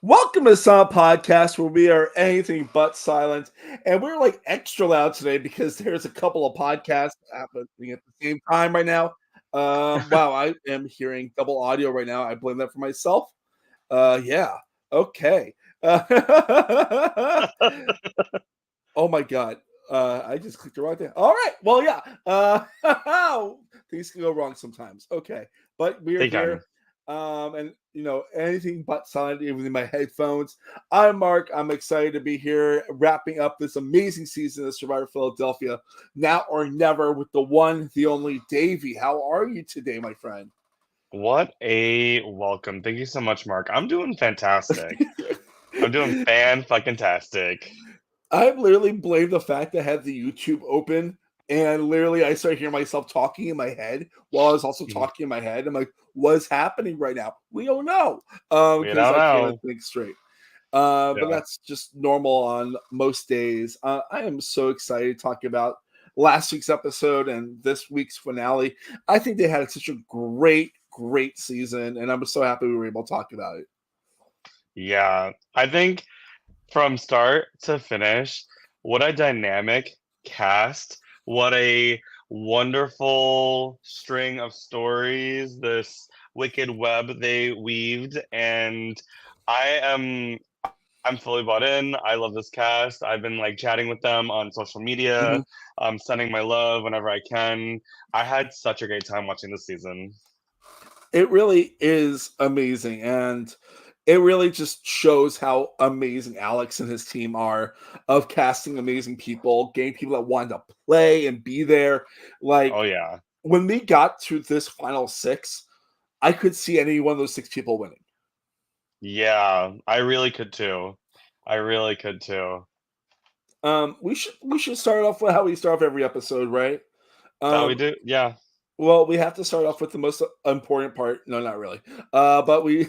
Welcome to some podcast where we are anything but silent, and we're like extra loud today because there's a couple of podcasts happening at the same time right now. Wow, I am hearing double audio right now. I blame that for myself. Yeah, okay. Oh my god, I just clicked the wrong thing. All right, well, yeah. Things can go wrong sometimes. Okay, but we are They can. here, and anything but silent, even in my headphones. I'm Mark. I'm excited to be here, wrapping up this amazing season of Survivor Philadelphia, now or never, with the one, the only Davey. How are you today, my friend? What a welcome. Thank you so much, Mark. I'm doing fantastic. I'm doing fan-fucking-tastic. I literally blame the fact that I had the YouTube open and literally I started hearing myself talking in my head while I was also Mhm. talking in my head. I'm like, what's happening right now? We don't know. We Because don't I can't even know. think straight. But Yeah. that's just normal on most days. I am so excited to talk about last week's episode and this week's finale. I think they had such a great season, and I'm so happy we were able to talk about it. Yeah. I think from start to finish, what a dynamic cast. What a wonderful string of stories, this wicked web they weaved, and I am I'm fully bought in. I love this cast. I've been like chatting with them on social media, Mhm. sending my love whenever I can. I had such a great time watching this season. It really is amazing, and it really just shows how amazing Alex and his team are of casting amazing people, getting people that want to play and be there. Oh Like yeah. when we got to this final six, I could see any one of those six people winning. Yeah, I really could too. I really could too. We should start off with how we start off every episode, right? That we Um, do. Yeah. well, we have to start off with the most important part. No, not really. But we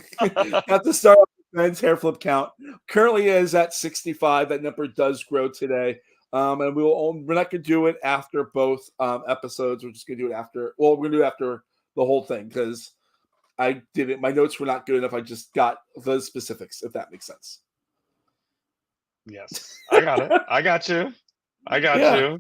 have to start off with men's hair flip count. Currently is at 65. That number does grow today. And we're not gonna do it after both episodes. We're just gonna do it after. Well, we're gonna do it after the whole thing because I didn't. My notes were not good enough. I just got the specifics, if that makes sense. Yes. I got it. I got you. I got Yeah. you.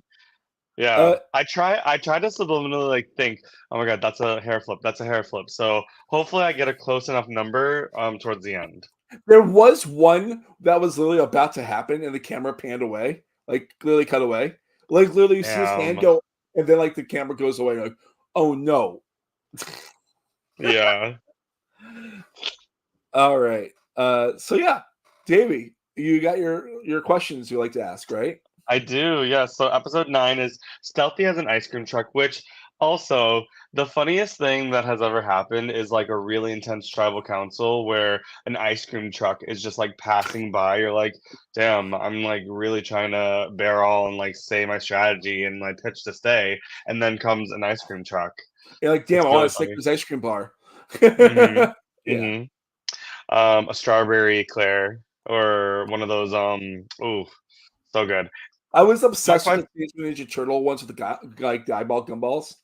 Yeah. Uh, I try to subliminally like think, oh my god, that's a hair flip. That's a hair flip. So hopefully I get a close enough number towards the end. there was one that was literally about to happen, and the camera panned away, like literally cut away. Like literally, you see his hand Um, go, and then like the camera goes away. Like, oh no! yeah. All right. So yeah, Davey, you got your questions you like to ask, right? I do, yeah. So episode 9 is Stealthy as an ice cream truck, which also the funniest thing that has ever happened is like a really intense tribal council where an ice cream truck is just like passing by. You're like, damn, I'm like really trying to bear all and like say my strategy and my pitch to stay, and then comes an ice cream truck. You're like, damn, It's I want really to stick funny. this ice cream bar. Mm-hmm. Yeah, Mm-hmm. A strawberry eclair or one of those ooh, so good. I was Top obsessed with five. the Teenage Mutant Ninja Turtle ones with the guy, like the eyeball gumballs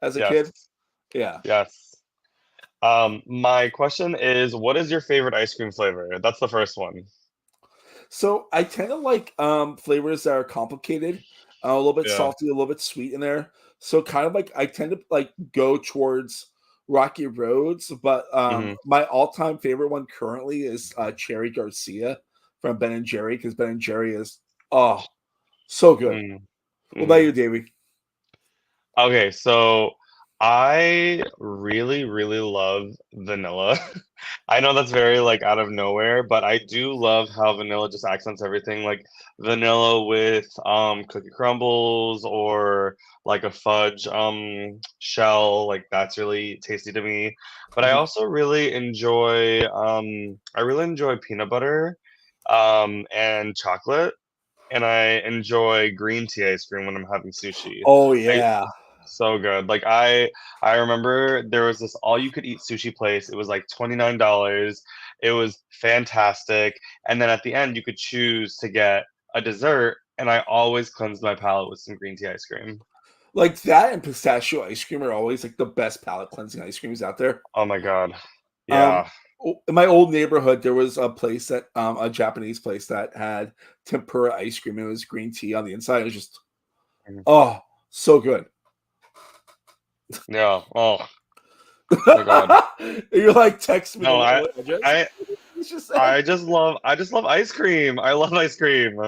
as a kid. Yes. Yeah. Yes. My question is, what is your favorite ice cream flavor? That's the first one. So I tend to like flavors that are complicated, a little bit Yeah. salty, a little bit sweet in there. So kind of like I tend to like go towards Rocky Roads, but Hmm. my all-time favorite one currently is Cherry Garcia from Ben and Jerry because Ben and Jerry is oh so good. Mm. What about Hmm. you, Davey? Okay, so I really, really love vanilla. I know that's very like out of nowhere, but I do love how vanilla just accents everything. Like vanilla with cookie crumbles or like a fudge shell, like that's really tasty to me. But I Mhm. also really enjoy peanut butter and chocolate, and I enjoy green tea ice cream when I'm having sushi. Oh I yeah. so good. Like I remember there was this all you could eat sushi place. It was like $29. It was fantastic. And then at the end you could choose to get a dessert, and I always cleansed my palate with some green tea ice cream. Like that and pistachio ice cream are always like the best palate cleansing ice creams out there. Oh my god. Um, Yeah. in my old neighborhood, there was a place that a Japanese place that had tempura ice cream. And it was green tea on the inside. It was just Mhm. oh, so good. Yeah. Oh my God. You're like, text me No, I the address. I It's just said. I just love ice cream. I love ice cream.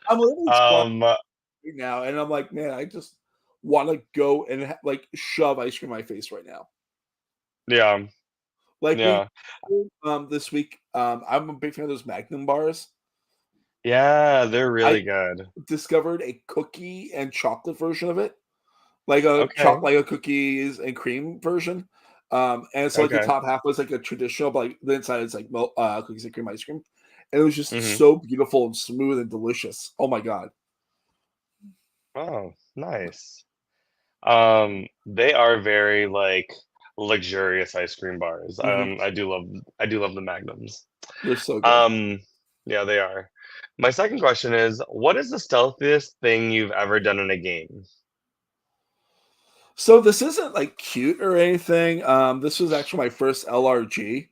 I'm literally scrolling Um, right now, and I'm like, man, I just want to go and like shove ice cream in my face right now. yeah, Like we yeah, this week, I'm a big fan of those Magnum bars. yeah. They're I really good. discovered a cookie and chocolate version of it, like a Okay, like a cookies and cream version. And so like the okay. top half was like a traditional, but like the inside is like cookies and cream ice cream. And it was just Hmm. so beautiful and smooth and delicious. Oh my god. Oh, nice. They are very like luxurious ice cream bars. Mhm. I do love the Magnums. They're so good. Um, yeah, they are. My second question is, what is the stealthiest thing you've ever done in a game? So this isn't like cute or anything. This was actually my first LRG.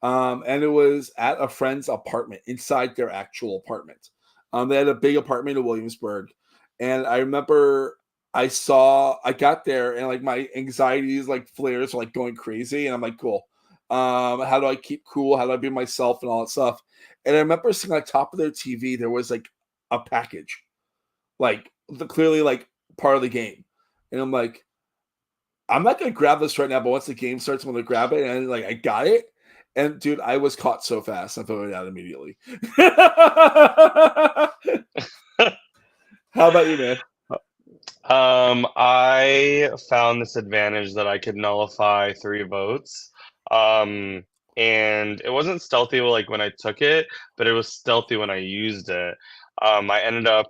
And it was at a friend's apartment inside their actual apartment. They had a big apartment in Williamsburg, and I remember I got there and like my anxieties like flares were like going crazy, and I'm like, cool. How do I keep cool? How do I be myself and all that stuff? And I remember seeing on top of their TV there was like a package, like clearly like part of the game, and I'm like, I'm not gonna grab this right now, but once the game starts, I'm gonna grab it, and like I got it. And dude, I was caught so fast, I threw it out immediately. How about you, man? I found this advantage that I could nullify 3 votes. Um, and it wasn't stealthy like when I took it, but it was stealthy when I used it. Um, I ended up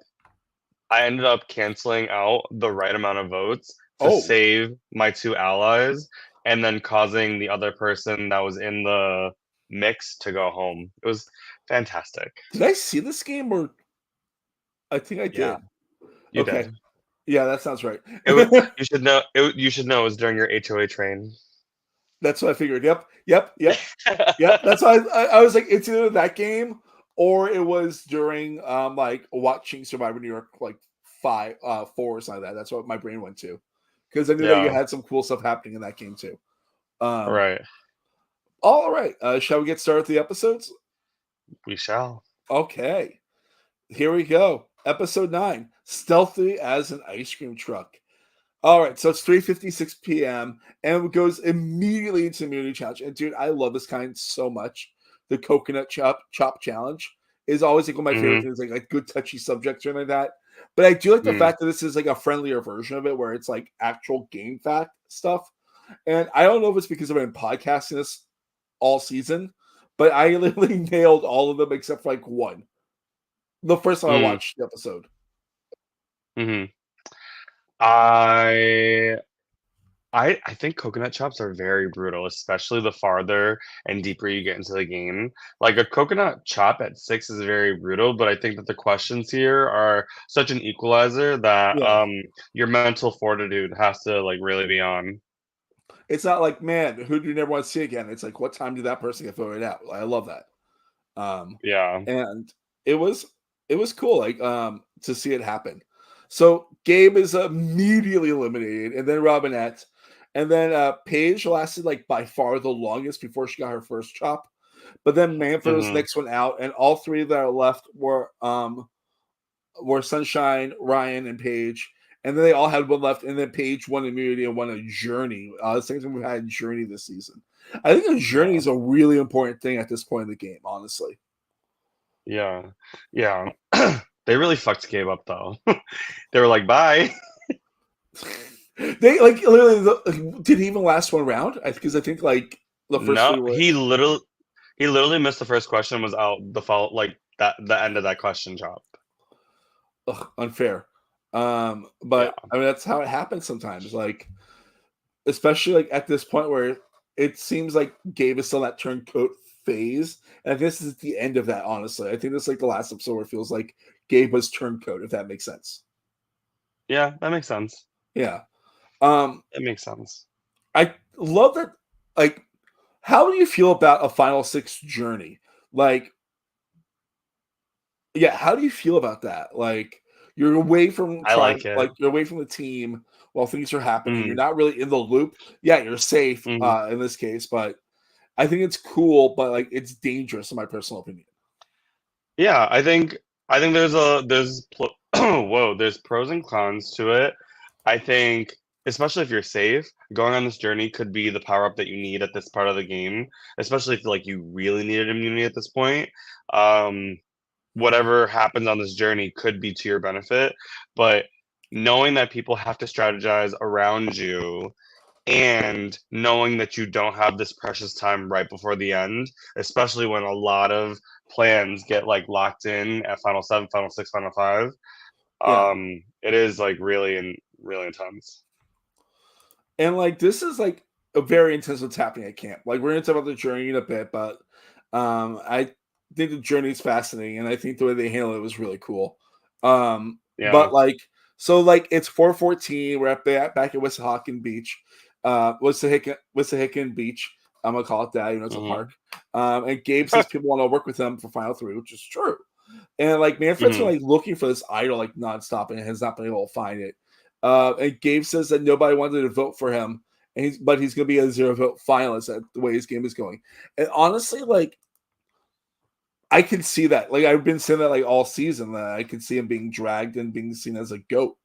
I ended up canceling out the right amount of votes to Oh, save my 2 allies, and then causing the other person that was in the mix to go home. It was fantastic. did I see this game or I think I Yeah, did. you Okay. did. Yeah, that sounds right. It was, you should know it was during your HOA train. That's what I figured. Yep. Yep. Yep. Yep. That's why I was like, it's either that game or it was during like watching Survivor New York like 4 or something like that. That's what my brain went to. Because I knew that you Yeah, had some cool stuff happening in that game too. Um, right. all right. Shall we get started with the episodes? We shall. Okay. Here we go. Episode 9. Stealthy as an ice cream truck. All right, so it's 3:56 p.m. and it goes immediately into immunity challenge. And dude, I love this kind so much. The coconut chop challenge is always like one of my favorite Hmm. things, like good touchy subjects or anything like that. But I do like the Mm. fact that this is like a friendlier version of it where it's like actual game fact stuff. And I don't know if it's because I've been podcasting this all season, but I literally nailed all of them except for like one. The first time I Mm. watched the episode. Hmm. I I think coconut chops are very brutal, especially the farther and deeper you get into the game. Like a coconut chop at 6 is very brutal, but I think that the questions here are such an equalizer that Yeah. your mental fortitude has to like really be on. It's not like, man, who do you never want to see again? It's like, what time did that person get voted out? I love that. Um, Yeah. and it was it was cool, like to see it happen. So Gabe is immediately eliminated, and then Robinette, and then Paige lasted like by far the longest before she got her first chop. But then Manfred was the Hmm. next one out, and all three that are left were Sunshine, Ryan, and Paige. And then they all had one left, and then Paige won immunity and won a journey. The same time we've had a journey this season. I think a journey Yeah. is a really important thing at this point in the game, honestly. Yeah. Yeah. They really fucked Gabe up though. They were like, "Bye." They like literally did he even last one round? Because I think like the first No, three were he literally missed the first question, was out the fall like that the end of that question chop. unfair. Yeah. But I mean that's how it happens sometimes. Like especially like at this point where it seems like Gabe is still that turncoat phase, and this is the end of that. Honestly, I think this is like the last episode where it feels like Gabe was turncoat, if that makes sense. Yeah, that makes sense. Yeah. Um, It makes sense. I love that. Like How do you feel about a Final Six journey? Like, yeah, how do you feel about that? Like, you're away from I like it. you're away from the team while things are happening. You're Mm, not really in the loop. Yeah, you're safe mhm. in this case, but I think it's cool, but like it's dangerous in my personal opinion. Yeah, I think whoa, there's pros and cons to it. I think especially if you're safe, going on this journey could be the power up that you need at this part of the game, especially if like you really needed immunity at this point. Um, Whatever happens on this journey could be to your benefit, but knowing that people have to strategize around you and knowing that you don't have this precious time right before the end, especially when a lot of plans get like locked in at Final Seven, Final Six, Final Five, Yeah. it is like really intense. And like this is like a very intense what's happening at camp. Like we're gonna talk about the journey in a bit, but I think the journey is fascinating and I think the way they handle it was really cool. Yeah. But like so like it's 4:14, we're back at Wissahickon Beach. Wissahickon Beach. I'm gonna call it that, it's a Hmm. park. And Gabe says people want to work with him for Final Three, which is true. And like Manfred's been Hmm. like looking for this idol like nonstop and has not been able to find it. And Gabe says that nobody wanted to vote for him, and he's going to be a zero vote finalist at the way his game is going. And honestly, like I can see that. Like I've been saying that like all season that I could see him being dragged and being seen as a goat.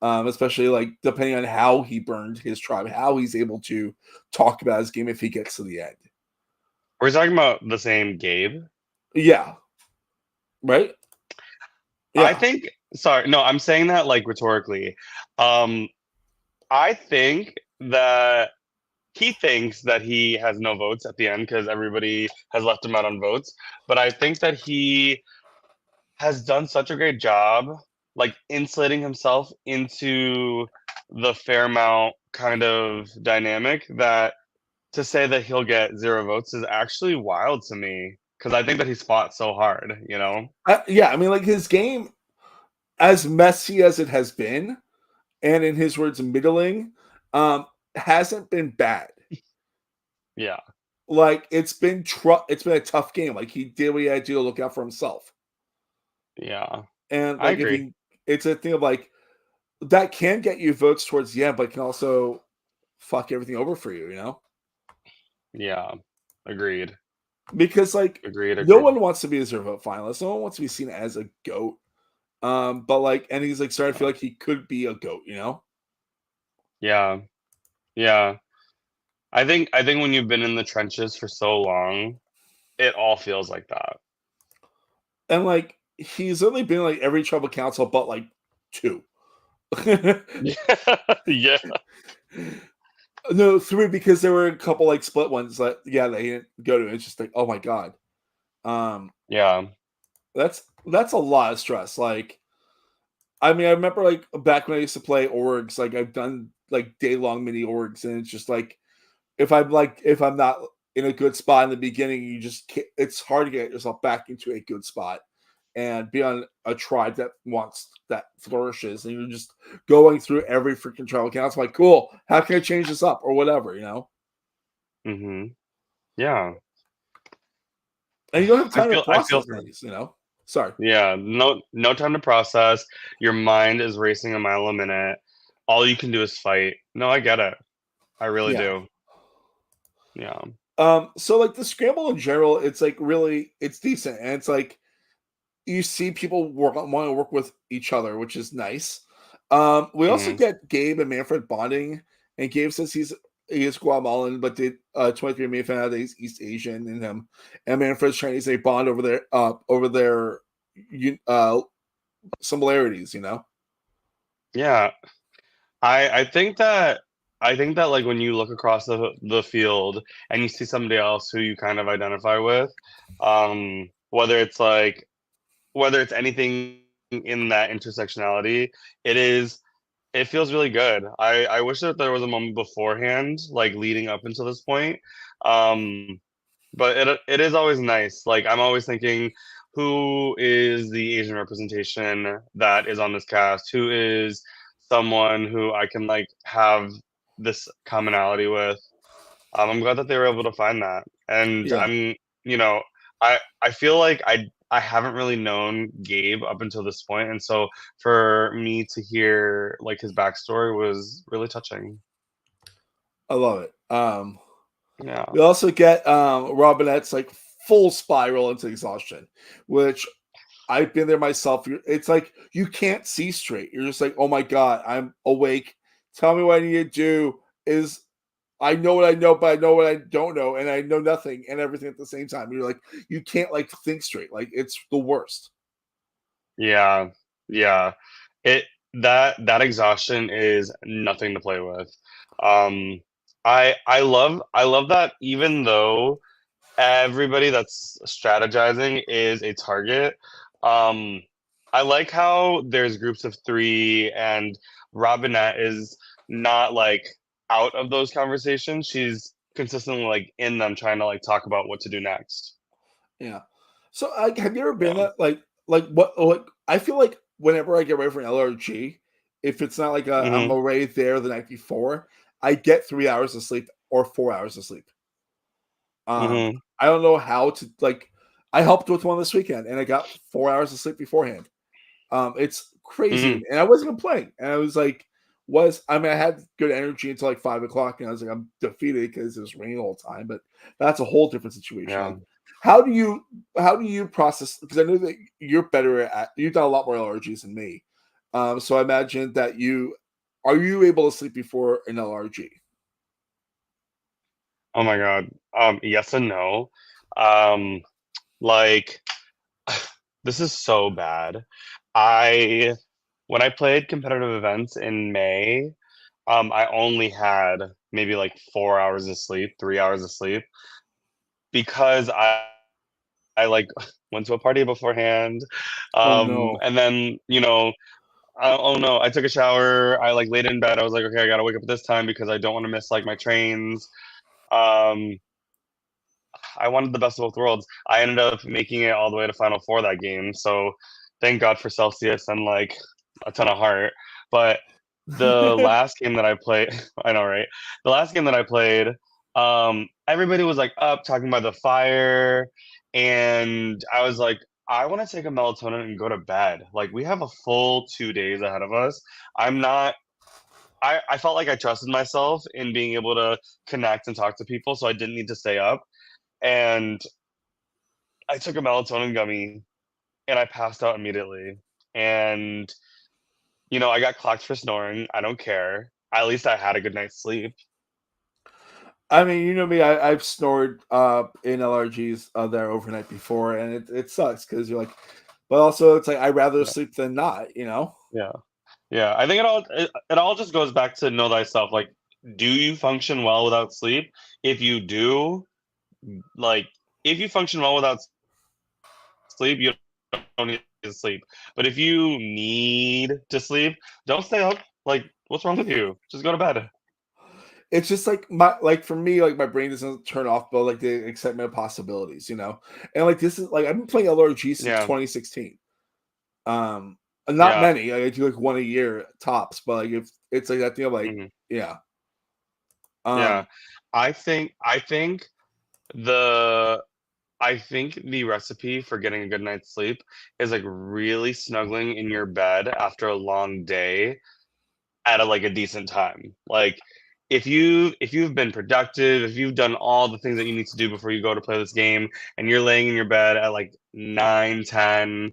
Especially like depending on how he burned his tribe, how he's able to talk about his game if he gets to the end. We're talking about the same Gabe. Yeah, right. I Yeah, think, sorry, no, I'm saying that like rhetorically. Um, I think that he thinks that he has no votes at the end because everybody has left him out on votes. But I think that he has done such a great job, like insulating himself into the Fairmount kind of dynamic that to say that he'll get zero votes is actually wild to me because I think that he's fought so hard, you know? yeah. I mean, like his game, as messy as it has been, and in his words, middling, hasn't been bad. Yeah, Like it's been a tough game. Like he did what he had to do to look out for himself. yeah, And I like if agree. he it's a thing of like that can get you votes towards the end, but can also fuck everything over for you. Yeah, agreed, Because like agreed, no agreed. one wants to be a zero vote finalist. No one wants to be seen as a goat. But like and he's like starting to Yeah, feel like he could be a goat. yeah, yeah. I think when you've been in the trenches for so long, it all feels like that. And like he's only been like every tribal council but like two. Yeah, yeah, No, 3 because there were a couple, like, split ones that yeah, they didn't go to. It's just like, "Oh my god." Um, yeah. that's a lot of stress, like, I mean, I remember, like, back when I used to play orgs, like, I've done, like, day-long mini orgs, and it's just like, if I'm not in a good spot in the beginning, you just can't it's hard to get yourself back into a good spot and be on a tribe that flourishes, and you're just going through every freaking tribal council, like, "Cool, how can I change this up?" Or whatever. Mhm. Yeah. And you don't have I time to feel process for him. things. Sorry. Yeah, no time to process. Your mind is racing a mile a minute. All you can do is fight. No, I get it. I really Yeah. do. Yeah. So like the scramble in general, it's like really it's decent. And it's like you see people want to work with each other, which is nice. We also Mhm. get Gabe and Manfred bonding, and Gabe says he is Guatemalan, but did 23 me found out that he's East Asian in him. And Manfred's Chinese, they bond over their similarities. Yeah. I think that like when you look across the field and you see somebody else who you kind of identify with, whether it's like whether it's anything in that intersectionality, it is it feels really good. I wish that there was a moment beforehand, like leading up until this point. Um, but it is always nice. Like I'm always thinking, who is the Asian representation that is on this cast? Who is someone who I can like have this commonality with? I'm glad that they were able to find that, and Yeah, you know, I feel like I haven't really known Gabe up until this point, and so for me to hear like his backstory was really touching. I love it. Yeah. We also get Robinette's like full spiral into exhaustion, which I've been there myself. It's like you can't see straight. You're just like, oh my god, I'm awake. Tell me what I need to do. Is I know what I know, but I know what I don't know, and I know nothing and everything at the same time. You're like, you can't like think straight. Like it's the worst. Yeah, yeah. It that exhaustion is nothing to play with. Um, I love that even though everybody that's strategizing is a target. Um, I like how there's groups of three and Robinette is not like out of those conversations. She's consistently like in them trying to like talk about what to do next. Yeah. So, like, have you ever been Yeah. that like what like I feel like whenever I get ready for an LRG, if it's not like I'm Hmm. already there the night before, I get 3 hours of sleep or 4 hours of sleep. Um, Hmm. I don't know how to like. I helped with one this weekend, and I got 4 hours of sleep beforehand. It's crazy, Hmm. and I wasn't complaining. And I was like, I mean, I had good energy until like 5 o'clock, and I was like, I'm defeated because it was raining all the time. But that's a whole different situation. Yeah. Like, how do you how do you process? Because I know that you're better at you've done a lot more LRGs than me. So I imagine that you are you able to sleep before an LRG? Oh my God. Yes and no. Um, like this is so bad. I when I played competitive events in May, I only had maybe like 4 hours of sleep, 3 hours of sleep because I like went to a party beforehand. Oh no. And then, oh no, I took a shower. I like laid in bed. I was like, okay, I gotta wake up at this time because I don't want to miss like my trains. Um, I wanted the best of both worlds. I ended up making it all the way to Final Four that game. So thank God for Celsius and like a ton of heart. But the last game that I played, I know, right? The last game that I played, everybody was like up talking by the fire, and I was like, I want to take a melatonin and go to bed. Like we have a full 2 days ahead of us. I'm not. I felt like I trusted myself in being able to connect and talk to people, so I didn't need to stay up. And I took a melatonin gummy and I passed out immediately. And, I got clocked for snoring. I don't care. At least I had a good night's sleep. I mean, you know me, I've snored in LRGs there overnight before, and it sucks because you're like, but also it's like I'd rather Yeah. sleep than not, you know? Yeah. Yeah. I think it all just goes back to know thyself. Like, do you function well without sleep? If you do, like, if you function well without sleep, you don't need to sleep. But if you need to sleep, don't stay up. Like, what's wrong with you? Just go to bed. It's just like my like for me, like my brain doesn't turn off, but like the excitement of possibilities, you know? And like this is like I've been playing LRG since Yeah. 2016. Not Yeah. many. I do like one a year tops, but like if it's like that thing of like, Mhm. yeah. Yeah. Um, I think the I think the recipe for getting a good night's sleep is like really snuggling in your bed after a long day at a decent time. Like if you've been productive, if you've done all the things that you need to do before you go to play this game and you're laying in your bed at like 9, 10,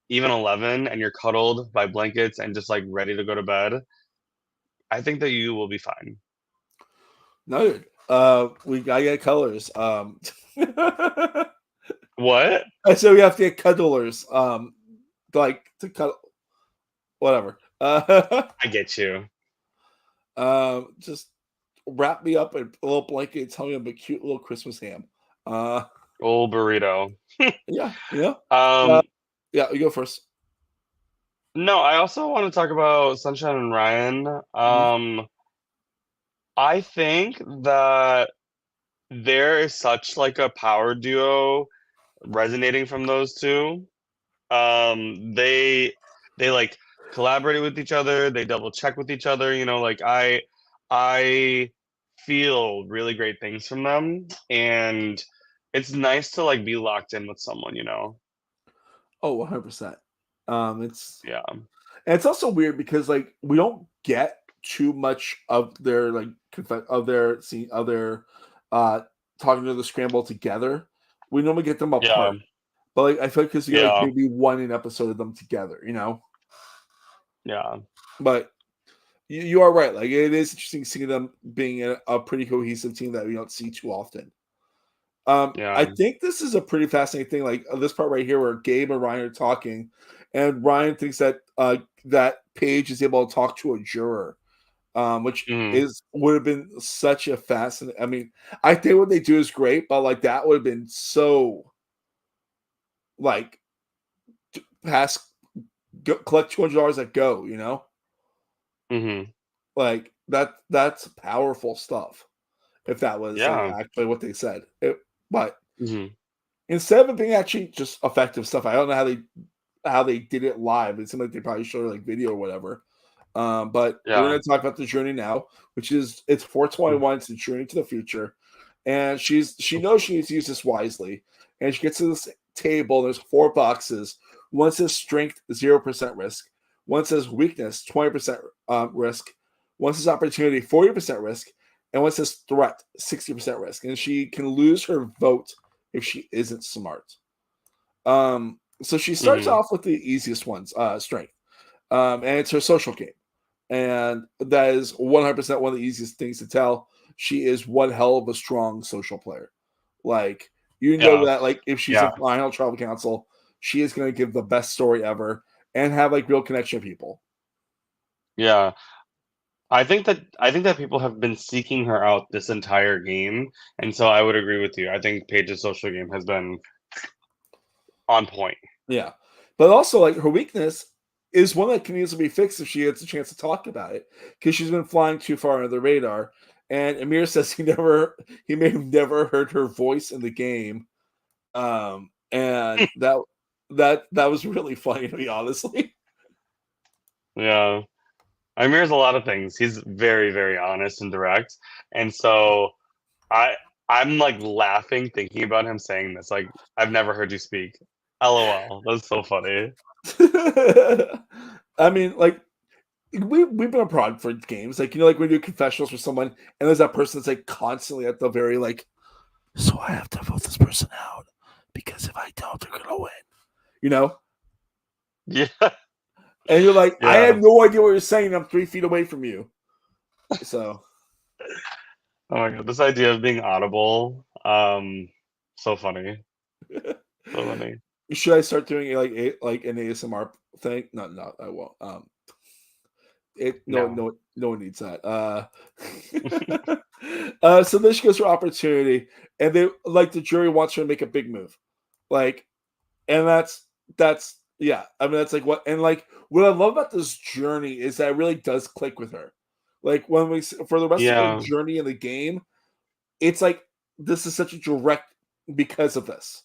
even 11 and you're cuddled by blankets and just like ready to go to bed, I think that you will be fine. Noted. We gotta get colors. What? So we have to get cuddlers. Like to cuddle whatever. I get you. Just wrap me up in a little blanket and tell me I'm a cute little Christmas ham. Uh, Old burrito. yeah, you know. Uh, Um, yeah, you go first. no, I also want to talk about Sunshine and Ryan. Mhm. I think that there is such like a power duo resonating from those two. They like collaborated with each other. They double check with each other. Like I feel really great things from them, and it's nice to like be locked in with someone, you know? Oh, 100%. It's Yeah. and it's also weird because like we don't get too much of their like of their scene of their uh talking to the scramble together. We normally get them Yeah. apart. But like I feel like because you get like Yeah. maybe one an episode of them together, you know? Yeah. But you are right. Like it is interesting seeing them being a pretty cohesive team that we don't see too often. I Yeah. think this is a pretty fascinating thing. Like this part right here, where Gabe and Ryan are talking, and Ryan thinks that that Paige is able to talk to a juror, which Mhm. is would have been such a fascinating. I mean, I think what they do is great, but like that would have been so like pass collect $200 at go. You know, Mhm. like that's powerful stuff. If that was like Yeah. actually what they said, but Mhm. instead of it being actually just effective stuff, I don't know how they did it live. It seemed like they probably showed like video or whatever. But we're Yeah. going to talk about the journey now, which is it's Mm. 421. It's a journey to the future, and she knows she needs to use this wisely. And she gets to this table. There's four boxes. One says strength, 0% risk. One says weakness, 20% risk. One says opportunity, 40% risk, and one says threat, 60% risk. And she can lose her vote if she isn't smart. So she starts Mhm. off with the easiest ones, strength, and it's her social game, and that is 100% one of the easiest things to tell. She is one hell of a strong social player. Like you know Yeah. that, like if she's in Yeah. final travel council, she is going to give the best story ever and have like real connection with people. Yeah. I think that people have been seeking her out this entire game, and so I would agree with you. I think Paige's social game has been on point. Yeah, but also like her weakness is one that can easily be fixed if she gets a chance to talk about it because she's been flying too far under the radar. And Amir says he may have never heard her voice in the game, and that was really funny to me, honestly. Yeah. Amir's a lot of things. He's very, very honest and direct, and so I I'm, like, laughing thinking about him saying this, like, "I've never heard you speak." LOL. That's so funny. I mean, like we've been abroad for games, like like when you do confessionals for someone, and there's that person that's like constantly at the very like, so I have to vote this person out because if I don't, they're gonna win. You know, Yeah. and you're like, I have Yeah. no idea what you're saying. I'm 3 feet away from you. So Oh my god, this idea of being audible, so funny. So funny. should I start doing like an ASMR thing? No, no, I won't. No. No one needs that. So then she goes for opportunity, and they like the jury wants her to make a big move, like, and that's yeah. I mean, that's like what and like what I love about this journey is that it really does click with her. Like when for the rest of her Yeah. journey in the game, it's like this is such a direct because of this.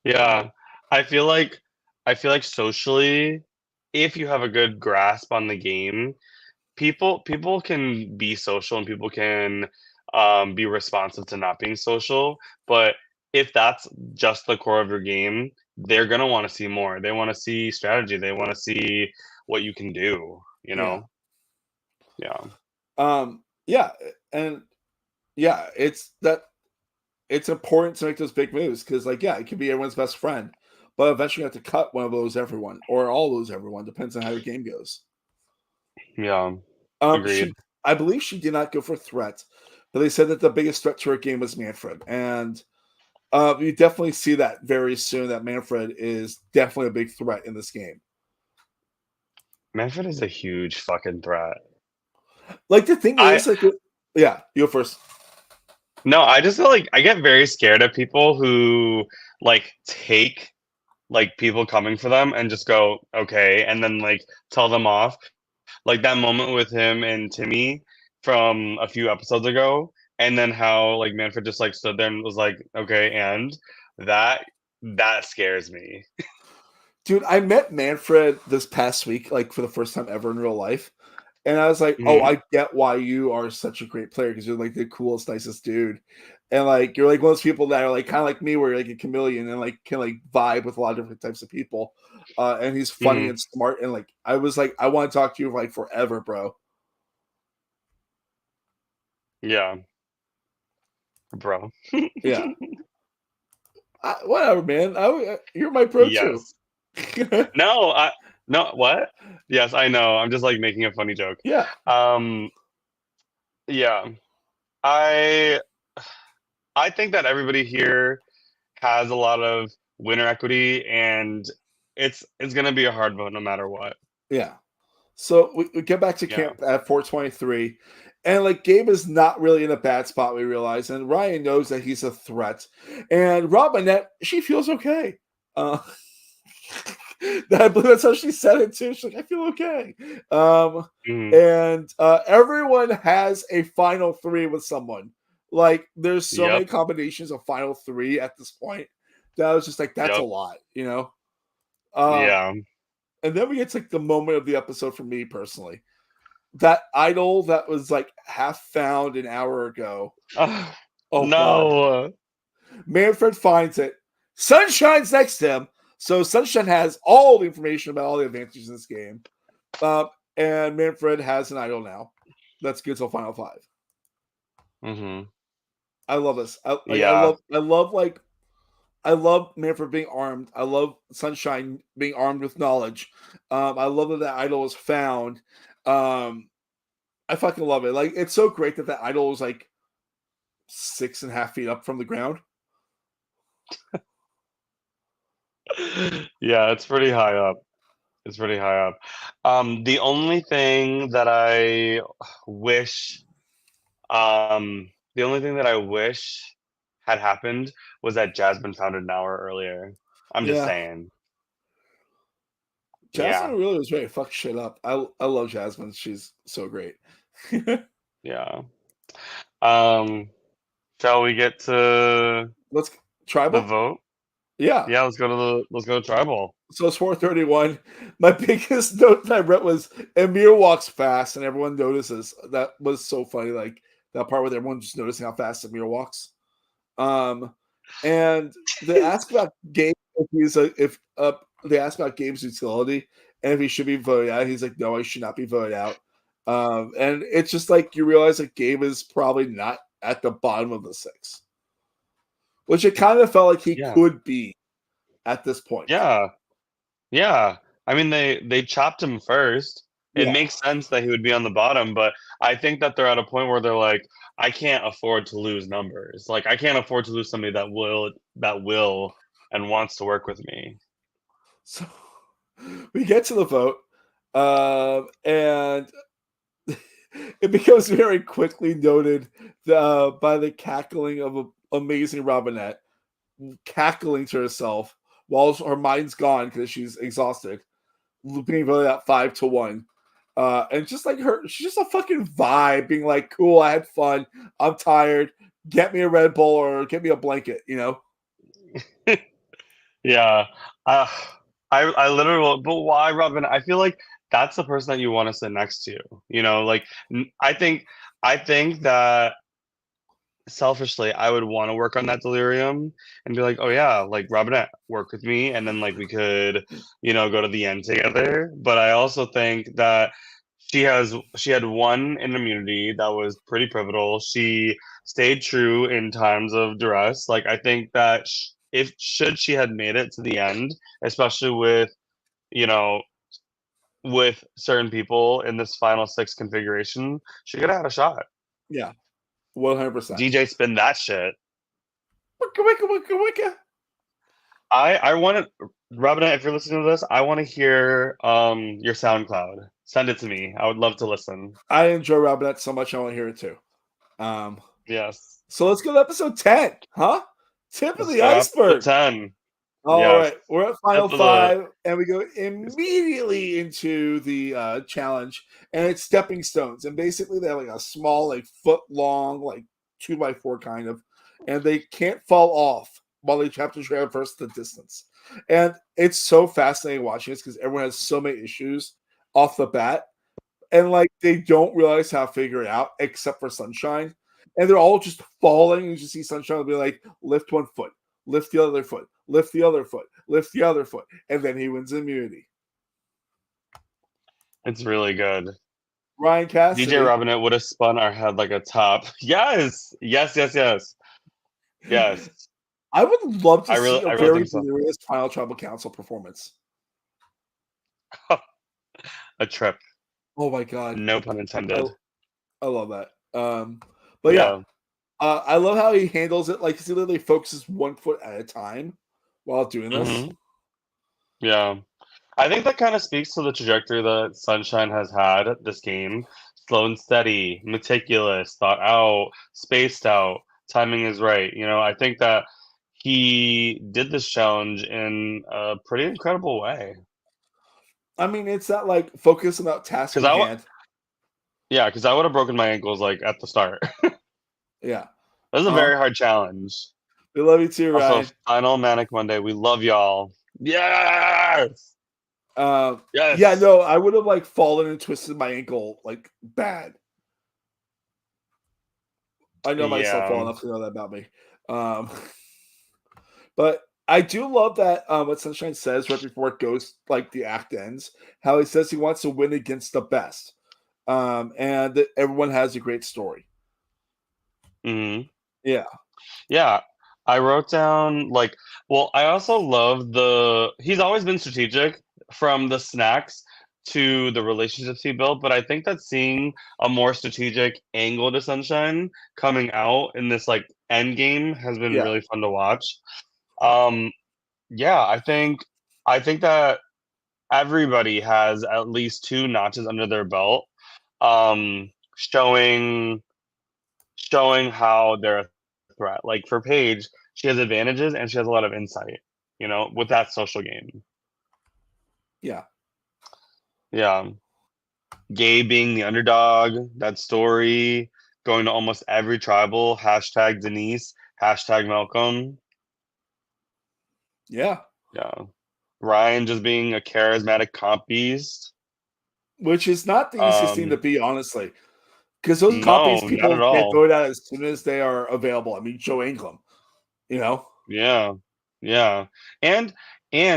Yeah. I feel like I feel like socially, if you have a good grasp on the game, people can be social and people can, be responsive to not being social, but if that's just the core of your game, they're gonna wanna see more. They wanna see strategy, they wanna see what you can do, you Yeah. know? Yeah. Yeah, and yeah, it's important to make those big moves because, like, yeah, it can be everyone's best friend, but eventually you have to cut one of those everyone or all those everyone, depends on how your game goes. Yeah. She, Agreed. I believe she did not go for threat, but they said that the biggest threat to her game was Manfred, and you definitely see that very soon. That Manfred is definitely a big threat in this game. Manfred is a huge fucking threat. Like the thing I is, like, yeah, you go first. No, I just feel like I get very scared of people who, like, take, like, people coming for them and just go, "Okay," and then, like, tell them off. Like, that moment with him and Timmy from a few episodes ago, and then how, like, Manfred just, like, stood there and was like, "Okay, and" that that scares me. Dude, I met Manfred this past week, like for the first time ever in real life. And I was like, "Oh, Mhm. I get why you are such a great player because you're like the coolest, nicest dude, and like you're like one of those people that are like kind of like me, where you're like a chameleon and like can like vibe with a lot of different types of people." And he's funny Mhm. and smart, and like I was like, I want to talk to you like forever, bro. Yeah, bro. Yeah, whatever, man. You're my bro too. Yes. No, no, what? Yes, I know. I'm just, like, making a funny joke. Yeah, Um, yeah. I I think that everybody here has a lot of winner equity, and it's gonna be a hard vote no matter what. yeah. So we get back to Yeah. camp at 423, and like Gabe is not really in a bad spot, we realize, and Ryan knows that he's a threat. And Robinette, she feels okay. Uh I believe that's how she said it too. She's like, I feel okay. Um, Mhm. and everyone has a final three with someone. Like, there's so many Yep. combinations of final three at this point that I was just like, that's a Yep. lot, you know? Um, Yeah. and then we get to like the moment of the episode for me personally. That idol that was like half found an hour ago. Ugh, Oh god. no. Manfred finds it. Sunshine's next to him. So Sunshine has all the information about all the advantages in this game. Um, and Manfred has an idol now. That's good till Final Five. Mhm. I love this. Yeah. I love Manfred being armed. I love Sunshine being armed with knowledge. I love that that idol was found. Um, I fucking love it. Like it's so great that that idol was like 6.5 feet up from the ground. Yeah, it's pretty high up. It's pretty high up. The only thing that I wish, the only thing that I wish had happened was that Jasmine found it an hour earlier. I'm just Yeah, saying. Yeah, Jasmine really was ready to fuck shit up. I love Jasmine. She's so great. yeah. Um, shall we get to Let's the tribal. vote? Yeah. Yeah, let's go to tribal. So it's 431. My biggest note that I read was Amir walks fast and everyone notices. That was so funny. Like that part where everyone just noticing how fast Amir walks. Um, and they ask about Gabe if he's a if they ask about Gabe's utility and if he should be voted out. He's like, no, I should not be voted out. And it's just like you realize that Gabe is probably not at the bottom of the six, which it kind of felt like he Yeah, could be at this point. yeah, yeah. I mean, they chopped him first. It Yeah. makes sense that he would be on the bottom, but I think that they're at a point where they're like, I can't afford to lose numbers. Like, I can't afford to lose somebody that will and wants to work with me. So we get to the vote, and it becomes very quickly noted by the cackling of an amazing Robinette, cackling to herself while her mind's gone because she's exhausted, being voted out 5-1. And just like her, she's just a fucking vibe, being like, cool, I had fun, I'm tired, get me a Red Bull or get me a blanket, you know? Yeah. Uh, I literally, but why, Robin? I feel like that's the person that you want to sit next to. Like I think that selfishly, I would want to work on that delirium and be like, oh yeah, like Robinette, work with me, and then like we could, go to the end together. But I also think that she had one in immunity that was pretty pivotal. She stayed true in times of duress. Like I think that if should she had made it to the end, especially you know with certain people in this final six configuration, she could have had a shot. Yeah, 100%. DJ spin that shit. Wicka, wicka, wicka, wicka. I want to, Robin, if you're listening to this, I want to hear your SoundCloud. Send it to me. I would love to listen. I enjoy Robinette so much, I want to hear it too. Um, Yes. so let's go to episode 10, huh? Tip of Let's the go to episode iceberg. 10. All Yes. right, we're at Tip final of the five, and we go immediately into the challenge, and it's stepping stones. And basically, they have like a small, like foot long, like 2x4 kind of, and they can't fall off while they have to traverse the distance. And it's so fascinating watching this because everyone has so many issues off the bat, and, like, they don't realize how to figure it out except for Sunshine, and they're all just falling, and you just see Sunshine will be like, "Lift 1 foot, lift the other foot, lift the other foot, lift the other foot," and then he wins immunity. It's really good. Ryan DJ Cassidy, Robinette would have spun our head like a top. Yes! Yes, yes, yes. Yes. I would love to see a I really very think so. delirious Final Tribal Council performance. A trip. Oh my god. No pun I intended. I love that. But yeah, Yeah. I love how he handles it, like, he literally focuses 1 foot at a time while doing this. Mhm. Yeah. I think that kinda speaks to the trajectory that Sunshine has had this game. Slow and steady, meticulous, thought out, spaced out, timing is right, I think that he did this challenge in a pretty incredible way. I mean, it's that, like, focus about task 'Cause in I wa hand. Yeah, because I would've broken my ankles, like, at the start. Yeah. That was a Uh, very hard challenge. we love you too, Also, Ryan. final Manic Monday, we love y'all. Yes! Yeah, Yes! no, I would have, like, fallen and twisted my ankle, like, bad. I know myself well Yeah. enough to know that about me. Um, but I do love that, what Sunshine says right before it goes like, the act ends, how he says he wants to win against the best, and that everyone has a great story. Mhm. Yeah, Yeah, I wrote down I also love he's always been strategic from the snacks to the relationships he built, but I think that seeing a more strategic angle to Sunshine coming out in this end game has been yeah. really fun to watch. Um, yeah, I think that everybody has at least two notches under their belt, um, showing showing how they're a threat. Like for Paige, she has advantages and she has a lot of insight, with that social game. Yeah. Yeah. Gay being the underdog, that story, going to almost every tribal, hashtag Denise, hashtag Malcolm. Yeah. Yeah. Ryan just being a charismatic comp beast. Which is not the easiest thing to Um, be, honestly, because those no, copies not at people get all. voted out as soon as they are available. I mean, Joe Ingram, you know? Yeah. Yeah. And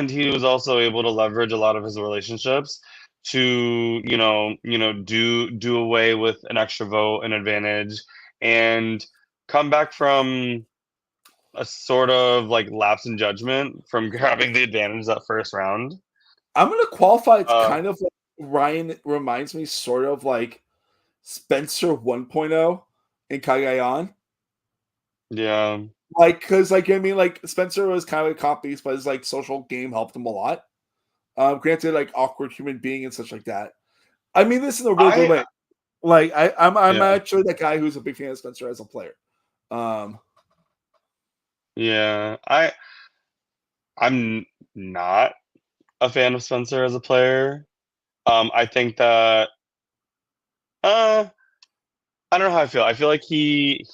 he was also able to leverage a lot of his relationships to, do away with an extra vote, an advantage, and come back from a sort of lapse in judgment from grabbing the advantage that first round. I'm gonna qualify it's Uh kind of like Ryan reminds me sort of like Spencer 1.0 in Kagayan. yeah. Like, cause like, I mean, like, Spencer was kind of a comp beast, but his, like, social game helped him a lot. Granted, like, awkward human being and such like that. I mean this in a really good I way. Like, I'm yeah. actually that guy who's a big fan of Spencer as a player. Um, Yeah. I'm not a fan of Spencer as a player. I think that uh I don't know how I feel. I feel like he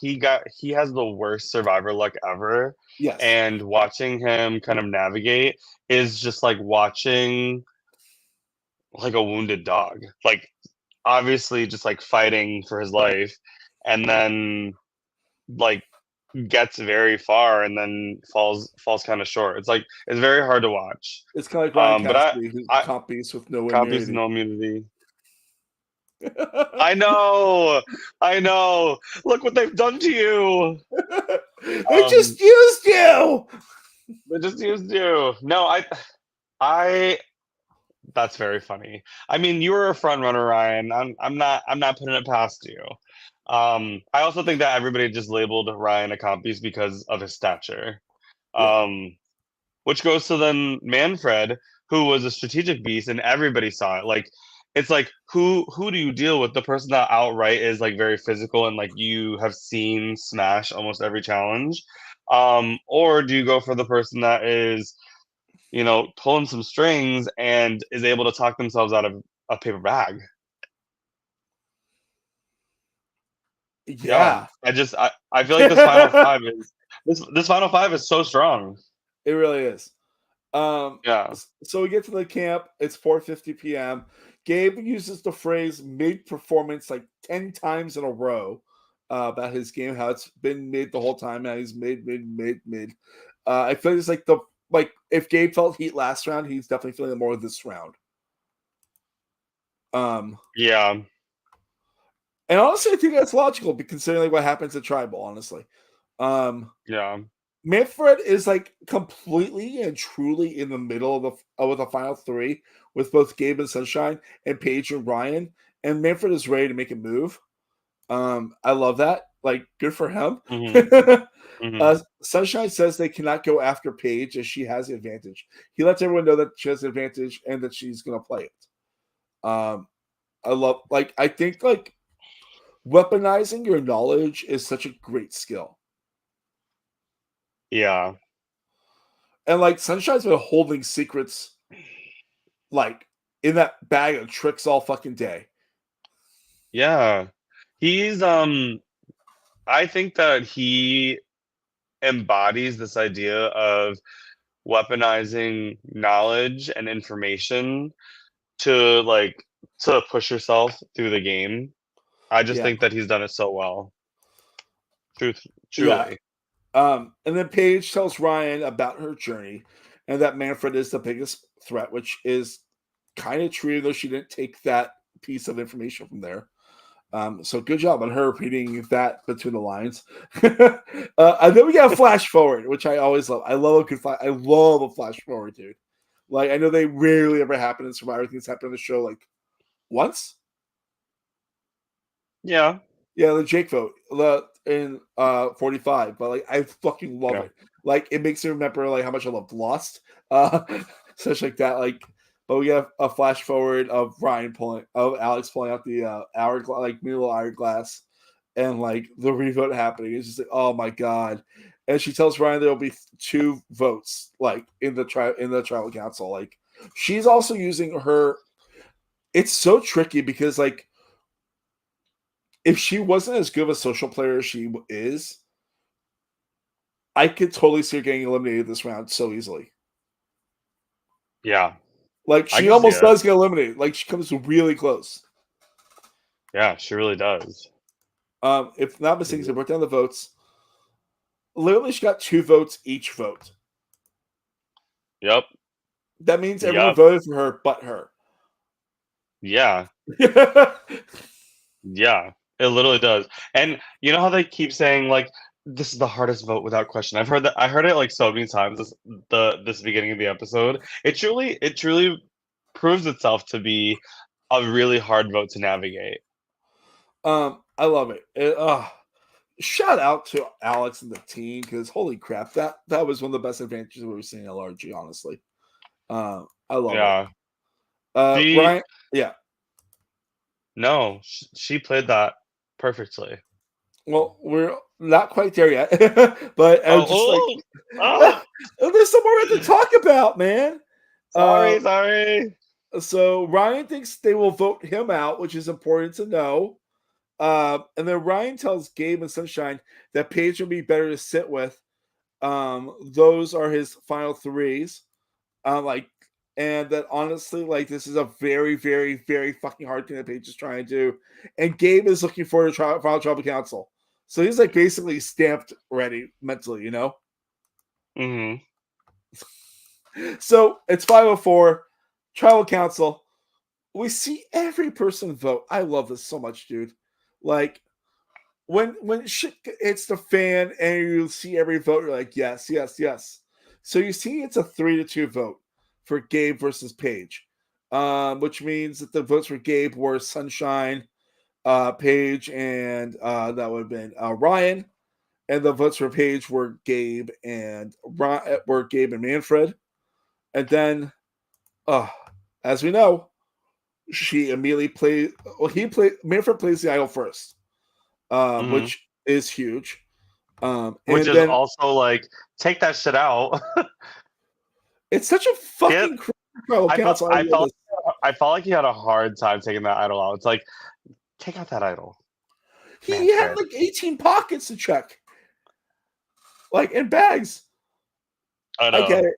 has the worst survivor luck ever, yes. and watching him kind of navigate is just like watching like a wounded dog. Like obviously just like fighting for his life and then like gets very far and then falls kind of short. It's very hard to watch. It's kinda like Ryan But Cassidy, who's a I comp beast with no copies immunity. no immunity. I know. I know. Look what they've done to you. They Um just used you! They just used you. No, I that's very funny. I mean, you were a front runner, Ryan. I'm not putting it past you. I also think that everybody just labeled Ryan a comp beast because of his stature. Yeah. Um, which goes to then Manfred, who was a strategic beast, and everybody saw it. Like, it's like who do you deal with? The person that outright is like very physical and like you have seen smash almost every challenge, or do you go for the person that is pulling some strings and is able to talk themselves out of a paper bag? Yeah, Yeah. I feel like this final five is so strong. It really is. Yeah. So we get to the camp. It's 4:50 p.m. Gabe uses the phrase "mid performance" like 10 times in a row about his game, how it's been mid the whole time. Now he's mid, mid, mid, mid. I feel it's like if Gabe felt heat last round, he's definitely feeling it more this round. Um, Yeah. and honestly, I think that's logical, considering like what happens at Tribal. Honestly, um, Yeah. Manfred is like completely and truly in the middle of with the final three with both Gabe and Sunshine and Paige and Ryan, and Manfred is ready to make a move. I love that. Like, good for him. Mhm. Mhm. Sunshine says they cannot go after Paige as she has the advantage. He lets everyone know that she has the advantage and that she's gonna play it. Um, I think like weaponizing your knowledge is such a great skill. Yeah. And like Sunshine's been holding secrets like in that bag of tricks all fucking day. Yeah. He's I think that he embodies this idea of weaponizing knowledge and information to like to push yourself through the game. I just Yeah. think that he's done it so well. Truth Yeah. truly. And then Paige tells Ryan about her journey and that Manfred is the biggest threat, which is kind of true, though she didn't take that piece of information from there. So good job on her reading that between the lines. And then we got a flash forward, which I always love. I love a good flash. I love a flash forward, dude. Like I know they rarely ever happen in Survivor. Things happen on the show like once. Yeah. Yeah, the Jake vote in 45, but like I fucking love Yeah. it. Like it makes me remember like how much I loved Lost. Uh such like that. Like but we have a flash forward of Alex pulling out the hourglass like middle hourglass and like the revote happening. It's just like, oh my god. And she tells Ryan there'll be two votes like in the tribal council. Like she's also using her it's so tricky because like if she wasn't as good of a social player as she is, I could totally see her getting eliminated this round so easily. Yeah. Like I she can see almost it. does get eliminated. Like she comes really close. Yeah, she really does. If not mistaken, so I broke down the votes. Literally, she got two votes each vote. Yep. That means everyone Yep. voted for her but her. Yeah. Yeah. It literally does. And you know how they keep saying like this is the hardest vote without question. I heard it like so many times this beginning of the episode. It truly proves itself to be a really hard vote to navigate. I love it. Shout out to Alex and the team because holy crap, that was one of the best advantages we've seen in LRG. Honestly, I love it. Yeah. She Ryan, yeah. no, she played that perfectly. Well, we're not quite there yet, but Oh, just like oh, there's some more we have to talk about, man. Uh, sorry. so Ryan thinks they will vote him out, which is important to know. And then Ryan tells Gabe and Sunshine that Paige will be better to sit with. Those are his final threes. Like, and that honestly, like, this is a very, very, very fucking hard thing that Paige is trying to do. And Gabe is looking for the final tribal council. So he's like basically stamped ready mentally, you know? Mhm. So it's 504, tribal council. We see every person vote. I love this so much, dude. Like, when shit hits the fan and you see every vote, you're like, yes, yes, yes. So you see it's a 3-2 vote for Gabe versus Paige, which means that the votes for Gabe were Sunshine, Paige, and that would have been Ryan, and the votes for Paige were Gabe and Manfred, and then, uh, as we know, she immediately played. Well, he played. Manfred plays the idol first, Mhm. which is huge. Which And is then also like take that shit out. it's such a Get fucking tribal I felt council. I I love felt this. I felt like he had a hard time taking that idol out. It's like take out that idol, He had Manfred. like 18 pockets to check, like in bags. I I get know. it.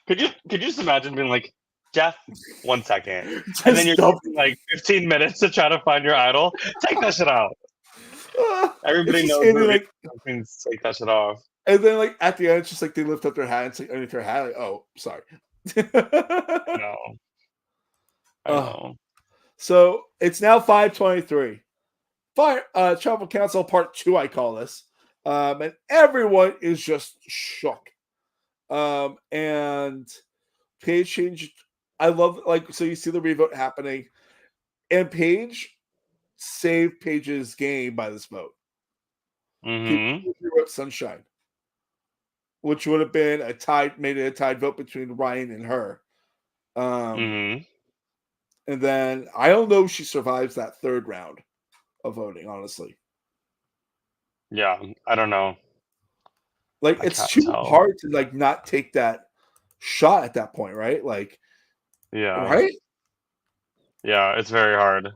could you just imagine being like, Jeff, 1 second, and then Just you're dump. taking like 15 minutes to try to find your idol? Take that shit out. It's Everybody just knows the handy, reason like, means take that shit off. and then like at the end, it's just like they lift up their hat and it's like underneath their hat, like, oh, sorry. No, I uh, know. so it's now 5:23. Fire Tribal Council Part 2, I call this. And everyone is just shook. And Paige changed. I love, like, so you see the revote happening, and Paige saved Paige's game by this vote. People Mm-hmm. wrote Sunshine, which would have been made it a tied vote between Ryan and her. Mm-hmm. And then I don't know if she survives that third round of voting, honestly. Yeah, I don't know. Like, I it's can't too tell. hard to like not take that shot at that point, right? Like, Yeah. right? Yeah, it's very hard.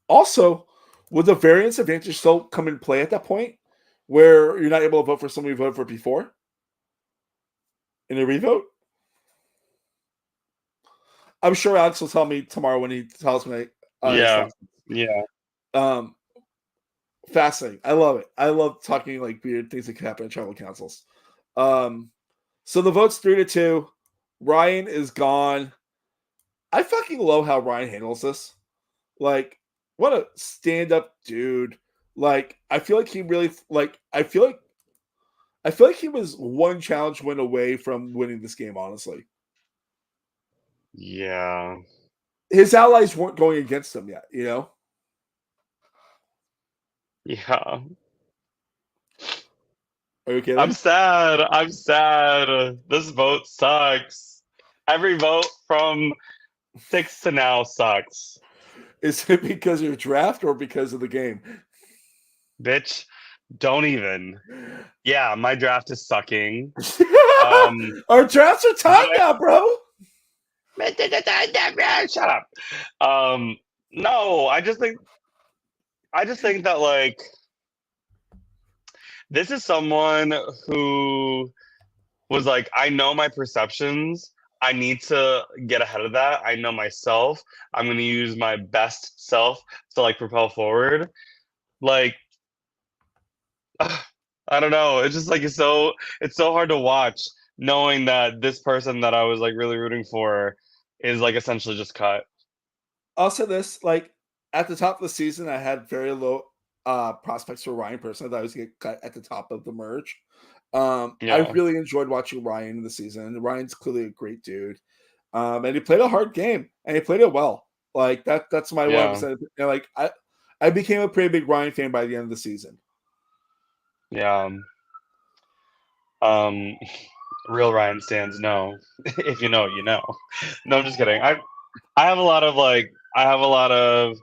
Also, would the variance advantage still come in play at that point where you're not able to vote for somebody you voted for before in a revote? I'm sure Alex will tell me tomorrow when he tells me his Yeah. thoughts. Yeah. Um, Fascinating. I love it. I love talking like weird things that can happen in tribal councils. So the vote's 3-2. Ryan is gone. I fucking love how Ryan handles this. Like, what a stand-up dude. Like, I feel like he really I feel like he was one challenge win away from winning this game, honestly. Yeah. His allies weren't going against him yet, you know? Yeah. Are you I'm kidding? sad. I'm sad. This vote sucks. Every vote from 6 to now sucks. Is it because of your draft or because of the game? Bitch, don't even. Yeah, my draft is sucking. Um, Our drafts are tied but now, bro. shut up. No, I just think that like this is someone who was like, I know my perceptions. I need to get ahead of that. I know myself. I'm going to use my best self to like propel forward. Like, I don't know. It's just like it's so hard to watch knowing that this person that I was like really rooting for is like essentially just cut. I'll say this: like at the top of the season, I had very low prospects for Ryan personally. That I was get cut at the top of the merge. I Yeah. really enjoyed watching Ryan in the season. Ryan's clearly a great dude, and he played a hard game and he played it well. Like that's my Yeah. 100%. Like I became a pretty big Ryan fan by the end of the season. Yeah. Um real Ryan stands no. If you know, you know. No, I'm just kidding. I have a lot of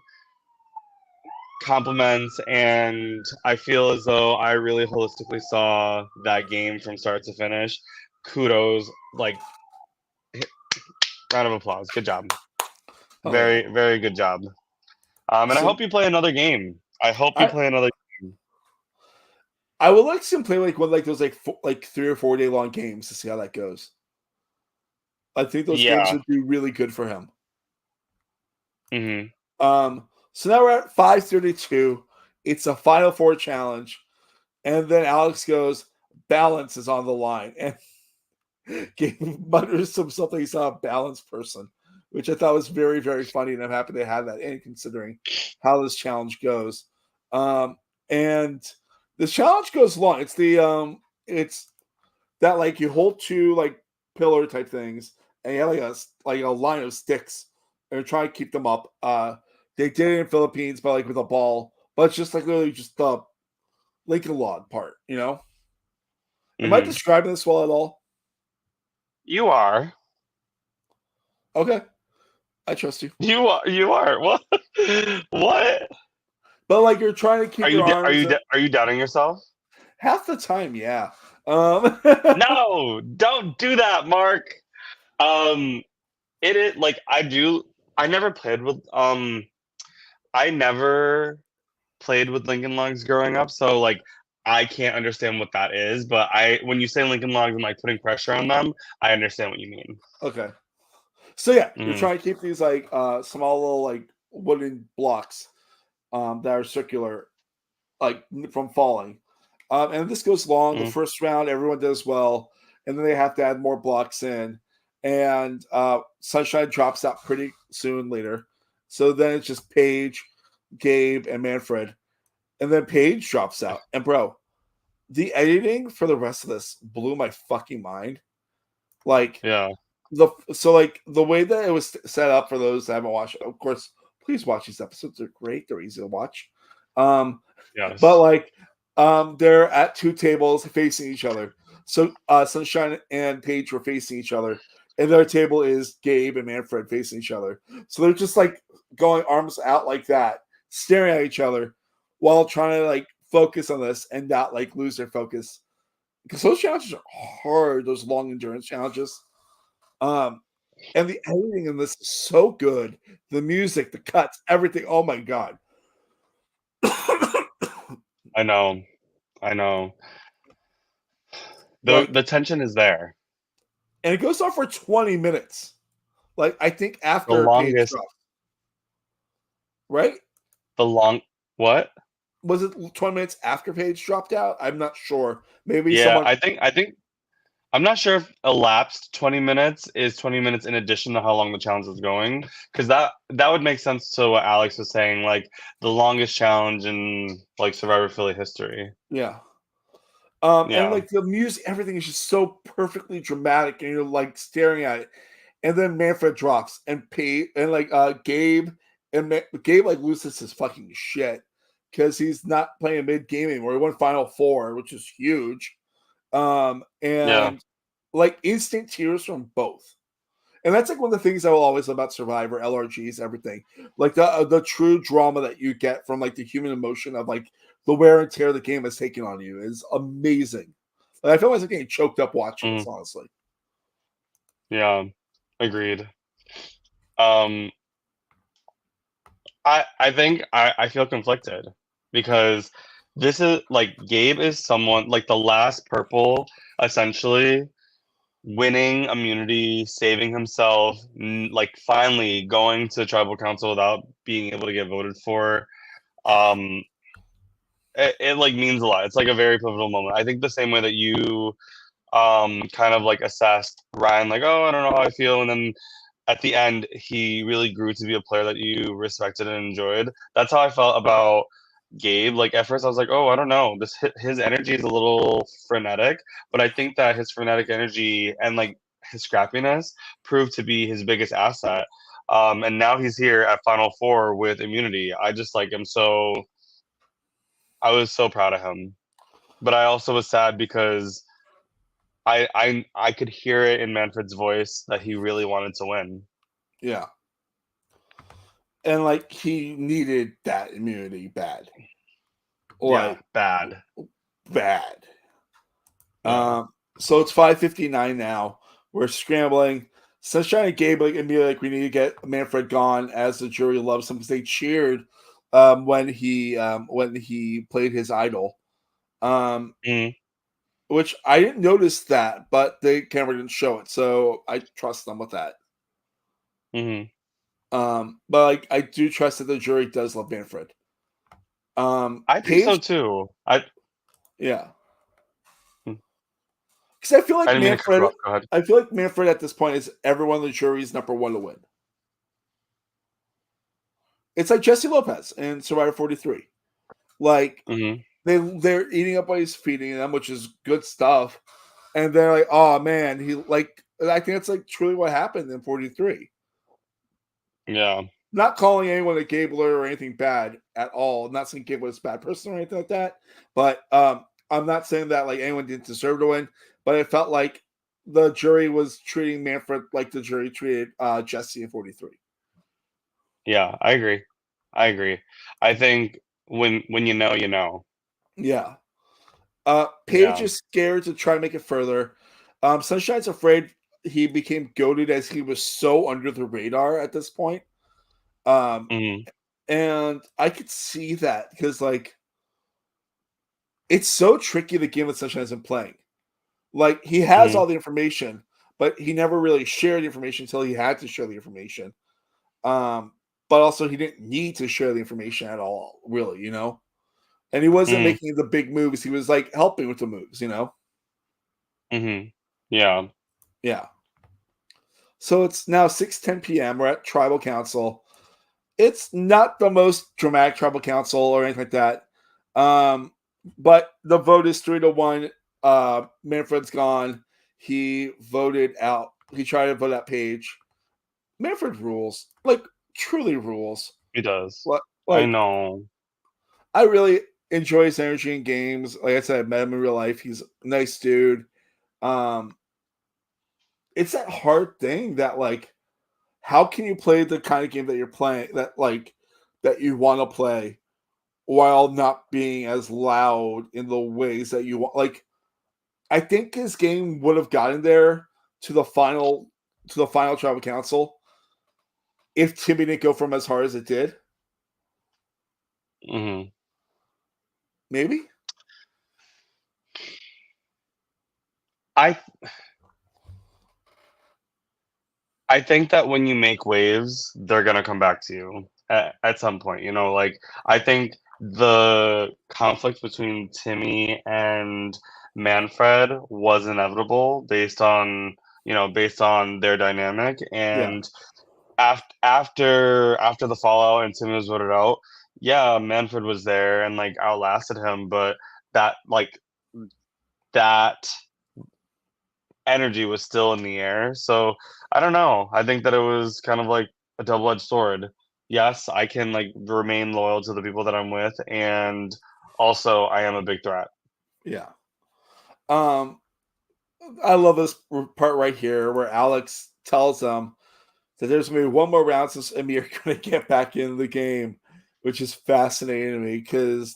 compliments, and I feel as though I really holistically saw that game from start to finish. Kudos, like round of applause. Good job. Oh yeah. Very, very good job. And I So hope you play another game. I hope you I play another. I would like to see him play like one like those like 3 or 4 day long games to see how that goes. I think those games Yeah. would be really good for him. Hmm. So now we're at 5:32. It's a Final Four challenge, and then Alex goes, "Balance is on the line," and mutters something. He saw a balanced person, which I thought was very, very funny, and I'm happy they had that in considering how this challenge goes. And the challenge goes long. It's that like you hold two like pillar type things, and you have like a line of sticks, and you're trying to keep them up. They did it in Philippines, but like with a ball, but it's just like literally just the Lincoln log part. You know, am I Hmm. describing this well at all? You are. Okay, I trust you. You are. You are. What? What? But like you're trying to keep your arms Are you doubting yourself? half the time, yeah. Um, No, don't do that, Mark. Um, it is like I do. I never played with I never played with Lincoln Logs growing up, so like I can't understand what that is, but when you say Lincoln Logs and like putting pressure on them, I understand what you mean. Okay. So yeah, you're Mhm, trying to keep these like small little like wooden blocks that are circular like from falling. And this goes long. The mhm, first round, everyone does well, and then they have to add more blocks in. And Sunshine drops out pretty soon later. So then it's just Paige, Gabe, and Manfred. And then Paige drops out. And bro, the editing for the rest of this blew my fucking mind. Like yeah, like the way that it was set up for those that haven't watched it, of course, please watch these episodes. They're great. They're easy to watch. Um, but yes, like they're at two tables facing each other. So Sunshine and Paige were facing each other, and their table is Gabe and Manfred facing each other. So they're just like going arms out like that, staring at each other while trying to like focus on this and not like lose their focus. Because those challenges are hard, those long endurance challenges. Um, and the editing in this is so good. The music, the cuts, everything. Oh my god. I know, I know. The Like, the tension is there. and it goes on for 20 minutes. Like, I think The after Page longest, dropped, right? the long what? Was it 20 minutes after Page dropped out? I'm not sure. Maybe Yeah, someone, I think I'm not sure if elapsed 20 minutes is 20 minutes in addition to how long the challenge is going, because that would make sense to what Alex was saying, like the longest challenge in like Survivor Philly history. yeah. And Yeah, like the music, everything is just so perfectly dramatic, and you're like staring at it. And then Manfred drops, and Pete and like Gabe Gabe like loses his fucking shit because he's not playing mid game anymore. He won Final Four, which is huge. yeah, And like instant tears from both. And that's like one of the things I will always love about Survivor, LRGs, everything. Like the true drama that you get from like the human emotion of like the wear and tear the game has taken on you is amazing. Like, I feel like I'm getting choked up watching this, mm, honestly. yeah, agreed. Um, I think I feel conflicted because this is like Gabe is someone like the last purple essentially winning immunity, saving himself, like finally going to tribal council without being able to get voted for. Um, it like means a lot. It's like a very pivotal moment. I think the same way that you kind of like assessed Ryan, like, oh, I don't know how I feel, and then at the end he really grew to be a player that you respected and enjoyed. That's how I felt about Gabe. Like at first I was like, oh, I don't know. His energy is a little frenetic, but I think that his frenetic energy and like his scrappiness proved to be his biggest asset. And now he's here at Final Four with immunity. I just like am so I was so proud of him. But I also was sad because I could hear it in Manfred's voice that he really wanted to win. Yeah. And like he needed that immunity bad. Yeah, Like bad. bad. Yeah. So it's 5:59 now. We're scrambling. Sunshine and Gabe like immediately like we need to get Manfred gone as the jury loves him because they cheered when he played his idol. Um, Mhm, which I didn't notice that, but the camera didn't show it, so I trust them with that. mhm. But like I do trust that the jury does love Manfred. I think so Paige, too. yeah, Mm, because I feel I like didn't mean to cut you Manfred. off. Go ahead. I feel like Manfred at this point is everyone in the jury's number one to win. It's like Jesse Lopez in Survivor 43. Like Mhm. they're eating up what he's feeding them, which is good stuff. And they're like, oh man, he like I think that's like truly what happened in 43. Yeah. Not calling anyone a gabler or anything bad at all. I'm not saying Gabe was a bad person or anything like that. But I'm not saying that like anyone didn't deserve to win, but it felt like the jury was treating Manfred like the jury treated Jesse in 43. Yeah, I agree. I agree. I think when you know, you know. Yeah. Paige Yeah. is scared to try to make it further. Sunshine's afraid he became goaded as he was so under the radar at this point. Um, Mhm. and I could see that because, like, it's so tricky the game that Sunshine isn't playing. Like, he has Mhm. all the information, but he never really shared the information until he had to share the information. Um, but also he didn't need to share the information at all, really, you know? And he wasn't Mhm. making the big moves. He was like helping with the moves, you know? Mhm. Yeah. Yeah. So it's now 6:10 p.m. We're at tribal council. It's not the most dramatic tribal council or anything like that. Um, but the vote is 3-1. Manfred's gone. He voted out. He tried to vote out Paige. Manfred rules. Like, truly rules. He does. Like, I like know. I really enjoy his energy in games. Like I said, I met him in real life. He's a nice dude. Um, it's that hard thing that like, how can you play the kind of game that you're playing that you want to play while not being as loud in the ways that you want? Like, I think his game would have gotten there to the final tribal council if Timmy didn't go from as hard as it did. Mhm. Maybe. I I think that when you make waves, they're gonna come back to you at some point. Like I think the conflict between Timmy and Manfred was inevitable based on their dynamic. Yeah. And after the fallout and Timmy was voted out, yeah, Manfred was there and like outlasted him, but that energy was still in the air. So I don't know. I think that it was kind of like a double-edged sword. Yes, I can like remain loyal to the people that I'm with, and also I am a big threat. Yeah. Um, I love this part right here where Alex tells them that there's gonna be one more round since Emmy are gonna get back in the game, which is fascinating to me because,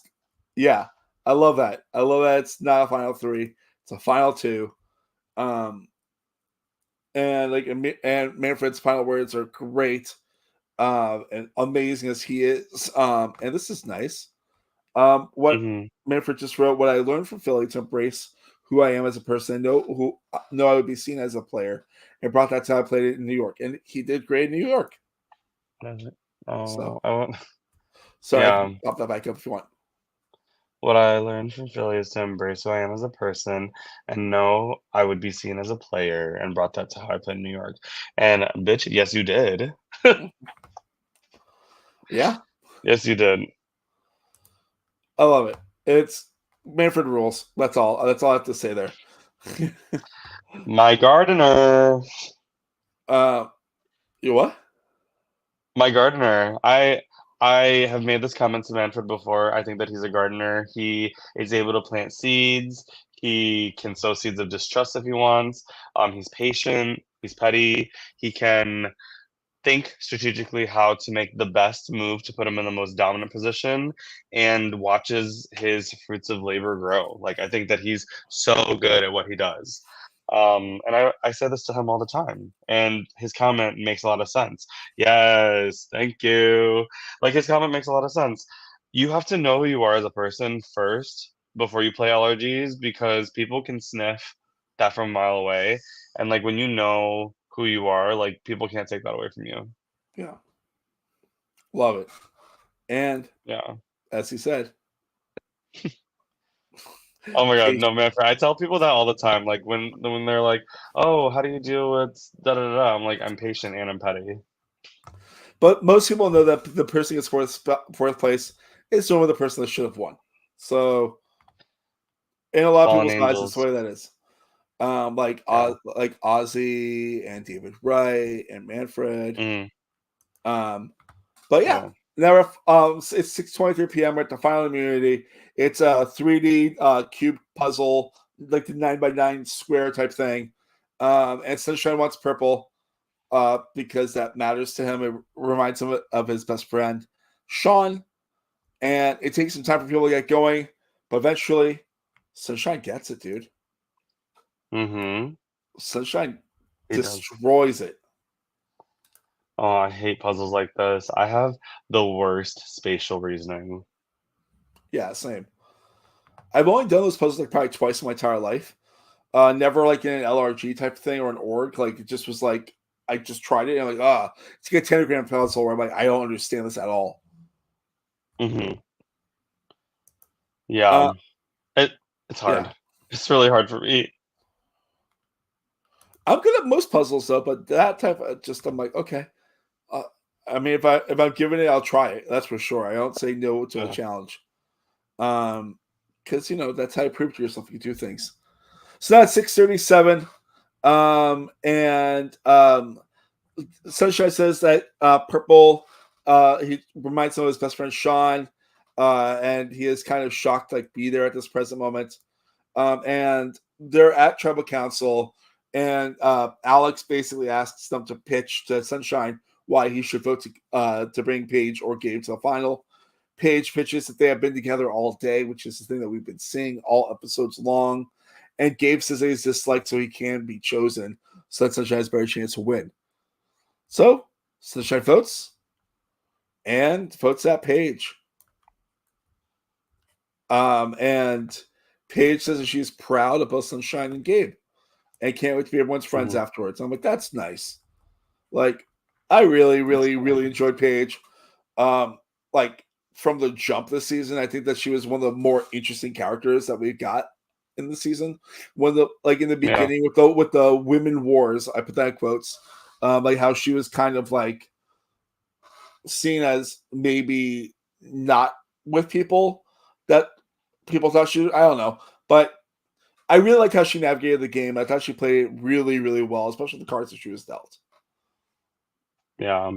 yeah, I love that. I love that it's not a final three; it's a final two. Um, and like and Manfred's final words are great, and amazing as he is. And this is nice. What Mhm. Manfred just wrote: "What I learned from Philly to embrace who I am as a person, know I would be seen as a player, and brought that to how I played it in New York, and he did great in New York." Does it? So, Oh, I won't. sorry, I Yeah. can pop that back up if you want. What I learned from Philly is to embrace who I am as a person and know I would be seen as a player and brought that to how I played in New York. And bitch, yes, you did. Yeah, Yes, you did. I love it. It's Manfred rules. That's all. That's all I have to say there. My gardener. uh, you what? My gardener. I have made this comment to Manfred before. I think that he's a gardener. He is able to plant seeds. He can sow seeds of distrust if he wants. He's patient. He's petty. He can think strategically how to make the best move to put him in the most dominant position and watches his fruits of labor grow. Like I think that he's so good at what he does. And I say this to him all the time, and his comment makes a lot of sense. Yes, thank you. Like his comment makes a lot of sense. You have to know who you are as a person first before you play LRGs because people can sniff that from a mile away. And like when you know who you are, like people can't take that away from you. Yeah, love it. And Yeah. as he said, Oh my God, Paige. no man. I tell people that all the time. Like when they're like, "Oh, how do you deal with da da da?" da," I'm like, "I'm patient and I'm petty." But most people know that the person who gets fourth place is normally the person that should have won. So in a lot of Fallen people's eyes, it's the angels. way that is. Yeah. Like Ozzy and David Wright and Manfred. Mm, Um, but yeah, yeah. now it's 6:23 p.m. We're at the final immunity. It's a 3D cube puzzle, like the 9x9 square type thing. And Sunshine wants purple because that matters to him. It reminds him of his best friend, Sean. And it takes some time for people to get going, but eventually, Sunshine gets it, dude. Mm-hmm. Sunshine He does. destroys it. Oh, I hate puzzles like this. I have the worst spatial reasoning. Yeah, same. I've only done those puzzles like probably twice in my entire life. Never like in an LRG type thing or an org. Like it just was like I just tried it and I'm like, it's a good 10-gram puzzle where I'm like, I don't understand this at all. Hmm. Yeah, Uh, it's yeah. hard. It's really hard for me. I'm good at most puzzles though, but that type of just I'm like, okay. Uh, I mean, if I'm given it, I'll try it. That's for sure. I don't say no to a Ugh. challenge. Because that's how you prove to yourself you do things. So that's 637. And Sunshine says that Purple he reminds him of his best friend Sean, and he is kind of shocked to like be there at this present moment. And they're at tribal council, and Alex basically asks them to pitch to Sunshine why he should vote to bring Paige or Gabe to the final. Paige pitches that they have been together all day, which is the thing that we've been seeing all episodes long. And Gabe says that he's disliked so he can be chosen, so that Sunshine has a better chance to win. So Sunshine votes and votes that Paige. And Paige says that she's proud of both Sunshine and Gabe and can't wait to be everyone's friends Mhm. afterwards. I'm like, that's nice. Like, I really, That's really, cool. really enjoyed Paige. Like from the jump this season, I think that she was one of the more interesting characters that we got in the season. When the like in the Yeah. beginning with the women wars, I put that in quotes. Like how she was kind of like seen as maybe not with people that people thought she. I don't know, but I really like how she navigated the game. I thought she played it really, really well, especially the cards that she was dealt. Yeah.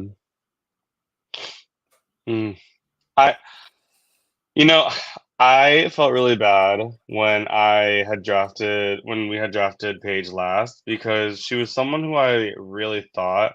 Mm. I You know, I felt really bad when we had drafted Paige last because she was someone who I really thought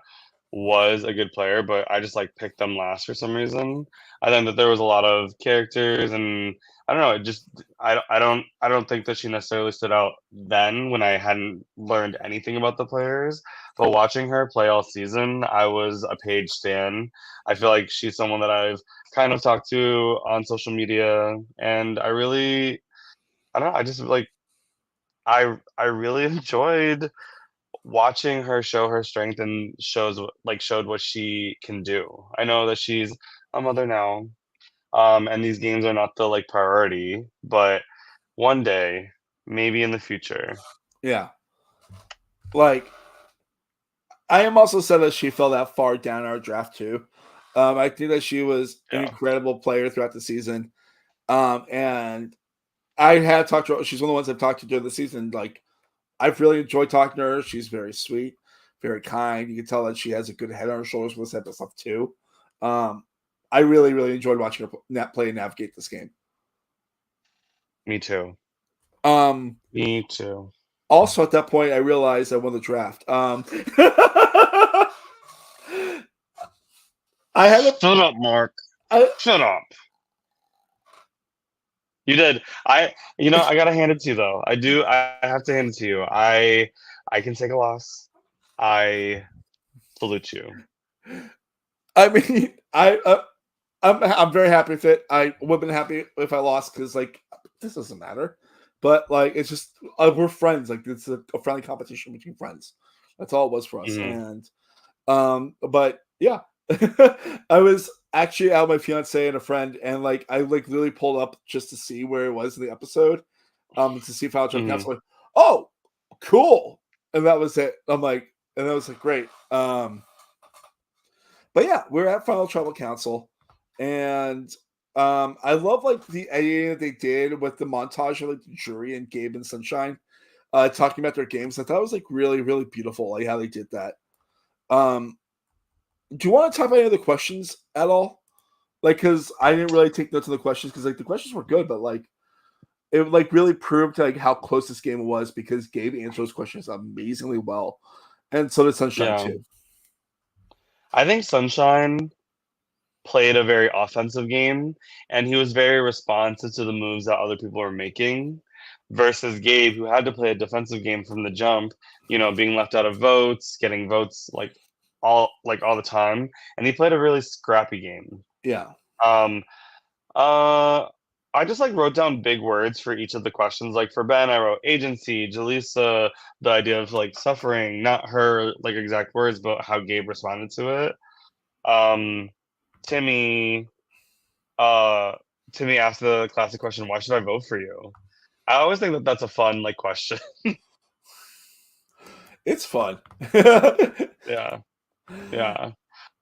was a good player, but I just like picked them last for some reason. I think that there was a lot of characters and I don't know, it just I don't think that she necessarily stood out then when I hadn't learned anything about the players. But watching her play all season, I was a Paige stan. I feel like she's someone that I've kind of talked to on social media, and I don't know, I just like I really enjoyed watching her show her strength and showed what she can do. I know that she's a mother now, and these games are not the like priority, but one day, maybe in the future. Yeah, like I am also sad that she fell that far down our draft too. I think that she was an Yeah. incredible player throughout the season. And I had talked to her. She's one of the ones I've talked to during the season. Like I've really enjoyed talking to her. She's very sweet, very kind. You can tell that she has a good head on her shoulders for this type of stuff too. Um, I really, really enjoyed watching her play and navigate this game. Me too. Um, Me too. Also, at that point, I realized I won the draft. I had a, Shut up, Mark. I, Shut up. You did. I gotta hand it to you though. I do. I have to hand it to you. I can take a loss. I salute you. I mean, I'm very happy with it. I would have been happy if I lost because like this doesn't matter. But like it's just we're friends. Like it's a friendly competition between friends. That's all it was for us. Hmm. And but yeah, I was actually out with my fiance and a friend, and like I like literally pulled up just to see where it was in the episode, to see if I was jumping out. Hmm. So like, oh, cool, and that was it. I'm like, and that was like great. But yeah, we're at Final Tribal Council, and I love like the editing that they did with the montage of like the jury and Gabe and Sunshine, talking about their games. I thought it was like really, really beautiful, like how they did that. Um, do you want to talk about any of the questions at all? Like, because I didn't really take notes of the questions because like the questions were good, but like it like really proved like how close this game was because Gabe answered those questions amazingly well, and so did Sunshine Yeah. too. I think Sunshine played a very offensive game, and he was very responsive to the moves that other people were making, versus Gabe, who had to play a defensive game from the jump. Being left out of votes, getting votes all the time, and he played a really scrappy game. Yeah, Um, uh, I just like wrote down big words for each of the questions. Like for Ben, I wrote agency, Jaleesa, the idea of like suffering, not her like exact words, but how Gabe responded to it. Um, Timmy, uh, Timmy asked the classic question, "Why should I vote for you?" I always think that that's a fun like question. It's fun. Yeah, yeah.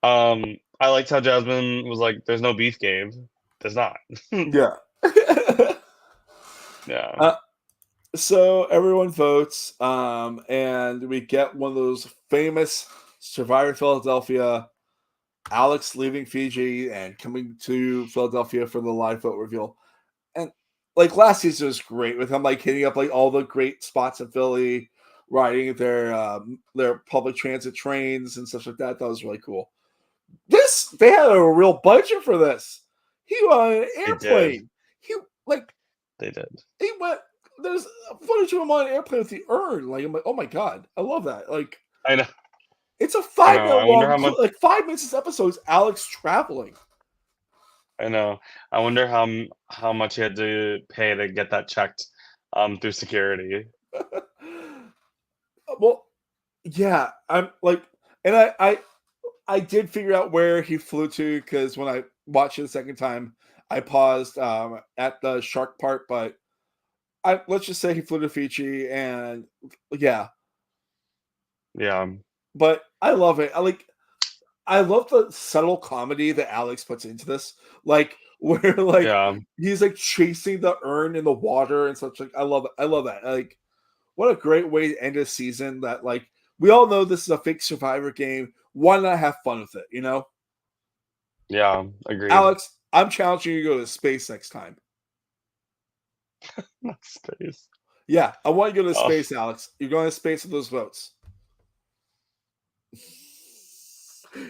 I liked how Jasmine was like, "There's no beef, Gabe." There's not. Yeah. Yeah, uh, so everyone votes, and we get one of those famous Survivor Philadelphia, Alex leaving Fiji and coming to Philadelphia for the live vote reveal. And like last season was great with him like hitting up like all the great spots in Philly, riding their public transit trains and stuff like that. That was really cool. This they had a real budget for this. He went on an they did. airplane. He like They did. he went. There's footage of him on an airplane with the urn. Like I'm like, oh my god, I love that. Like I know. it's a I five know. minute I wonder long, how much. like 5 minutes this episode's Alex traveling. I know. I wonder how much he had to pay to get that checked through security. Well, yeah, I'm like, and I did figure out where he flew to because when I watched it the second time, I paused at the shark part, but I let's just say he flew to Fiji, and yeah, Yeah. but I love it. I love the subtle comedy that Alex puts into this, like where like Yeah. he's like chasing the urn in the water and such. Like I love it. I love that. Like what a great way to end a season that like we all know this is a fake survivor game. Why not have fun with it, you know? Yeah. Agreed. Alex, I'm challenging you to go to space next time. Not space. Yeah, I want you to go to Oh. space, Alex. You're going to space with those votes.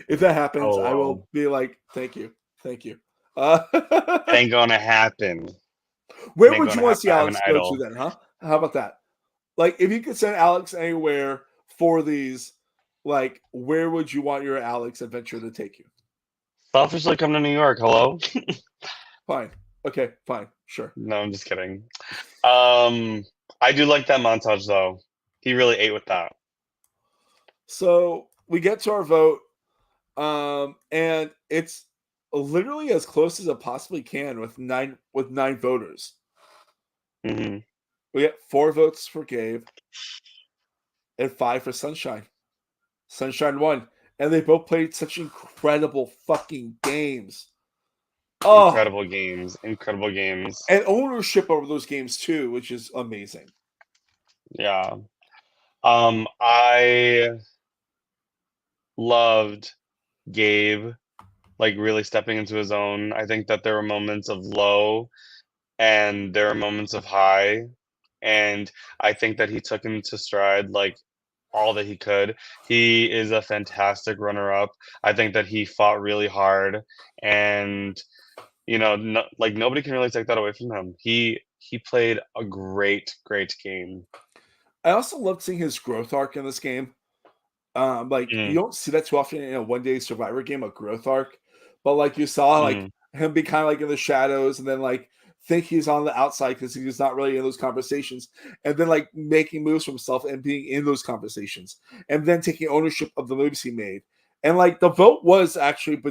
If that happens, Oh I well. will be like, thank you. Thank you. It ain't gonna happen. It Where ain't would you gonna want to happen. see I have an Alex go to idol. then, huh? How about that? Like, if you could send Alex anywhere for these, like, where would you want your Alex adventure to take you? Selfishly come to New York. Hello? Fine. Okay, fine. Sure. No, I'm just kidding. Um, I do like that montage though. He really ate with that. So we get to our vote, and it's literally as close as it possibly can with nine voters. Hmm. We get 4 votes for Gabe and 5 for Sunshine. Sunshine won, and they both played such incredible fucking games. Oh, Incredible games. Incredible games. and ownership over those games too, which is amazing. Yeah. I loved Gabe like really stepping into his own. I think that there were moments of low and there were moments of high. And I think that he took him to stride like all that he could. He is a fantastic runner up. I think that he fought really hard and no, like nobody can really take that away from him. He played a great game. I also loved seeing his growth arc in this game. Like you Mm, don't see that too often in a one-day survivor game, a growth arc. But like you saw like mm, him be kind of like in the shadows and then like think he's on the outside because he's not really in those conversations, and then like making moves for himself and being in those conversations, and then taking ownership of the moves he made. And like the vote was actually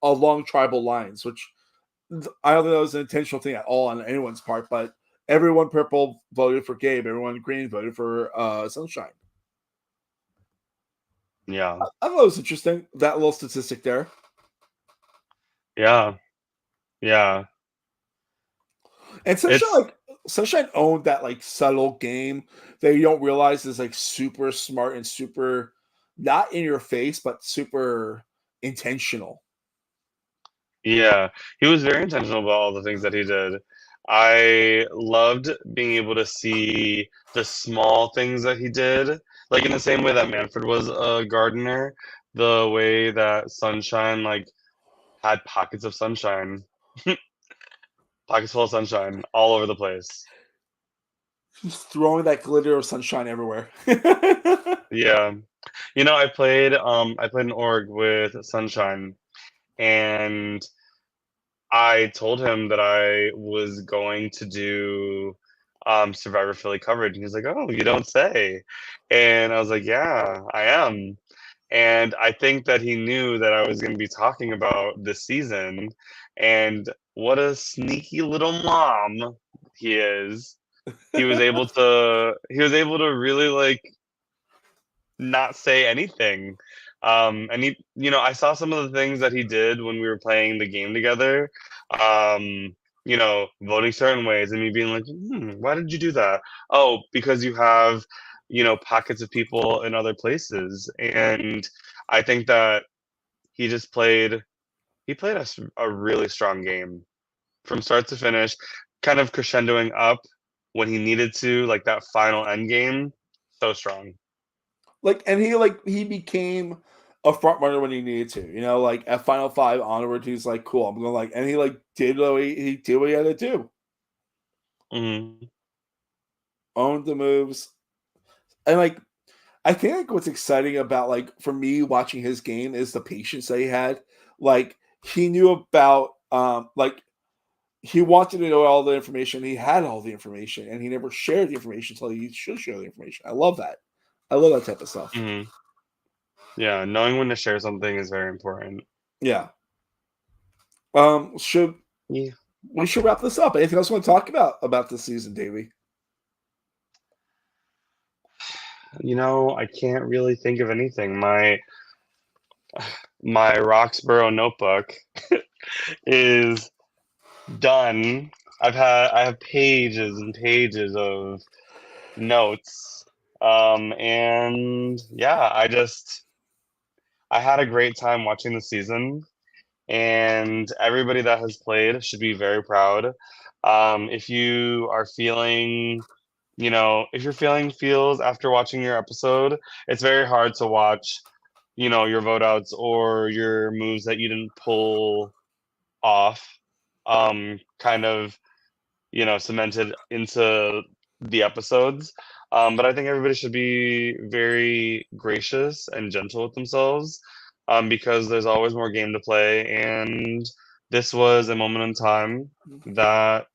along tribal lines, which I don't think that was an intentional thing at all on anyone's part, but everyone purple voted for Gabe, everyone green voted for Sunshine. yeah. I thought it was interesting, that little statistic there. Yeah. Yeah. And It's Sunshine owned that like subtle game that you don't realize is like super smart and super not in your face, but super intentional. Yeah, he was very intentional about all the things that he did. I loved being able to see the small things that he did, like in the same way that Manfred was a gardener, the way that Sunshine like had pockets of sunshine, pockets full of sunshine all over the place. Just throwing that glitter of sunshine everywhere. Yeah. I played an org with Sunshine and I told him that I was going to do Survivor Philly coverage, and he's like, "Oh, you don't say." And I was like, "Yeah, I am." And I think that he knew that I was going to be talking about this season, and what a sneaky little mom he is. He was able to really like not say anything. And I saw some of the things that he did when we were playing the game together. Voting certain ways, and me being like, why did you do that? Oh, because you have, pockets of people in other places. And I think that he just played a really strong game from start to finish, kind of crescendoing up when he needed to, like that final end game. So strong. Like, and he became a front runner when he needed to. Like at Final Five onward, he's like, "Cool, I'm going like," and he like did what he did what he had to do, Hmm. owned the moves, and like I think like what's exciting about like for me watching his game is the patience that he had. Like he knew about like he wanted to know all the information. He had all the information, and he never shared the information until he should share the information. I love that. I love that type of stuff. Hmm. Yeah, knowing when to share something is very important. Yeah. Should Yeah. we should wrap this up? Anything else you want to talk about this season, Davey? I can't really think of anything. My Roxborough notebook is done. I have pages and pages of notes. And yeah, I had a great time watching the season, and everybody that has played should be very proud. If you are feeling, if you're feeling feels after watching your episode, it's very hard to watch, your vote outs or your moves that you didn't pull off, kind of, cemented into the episodes. But I think everybody should be very gracious and gentle with themselves, because there's always more game to play. And this was a moment in time that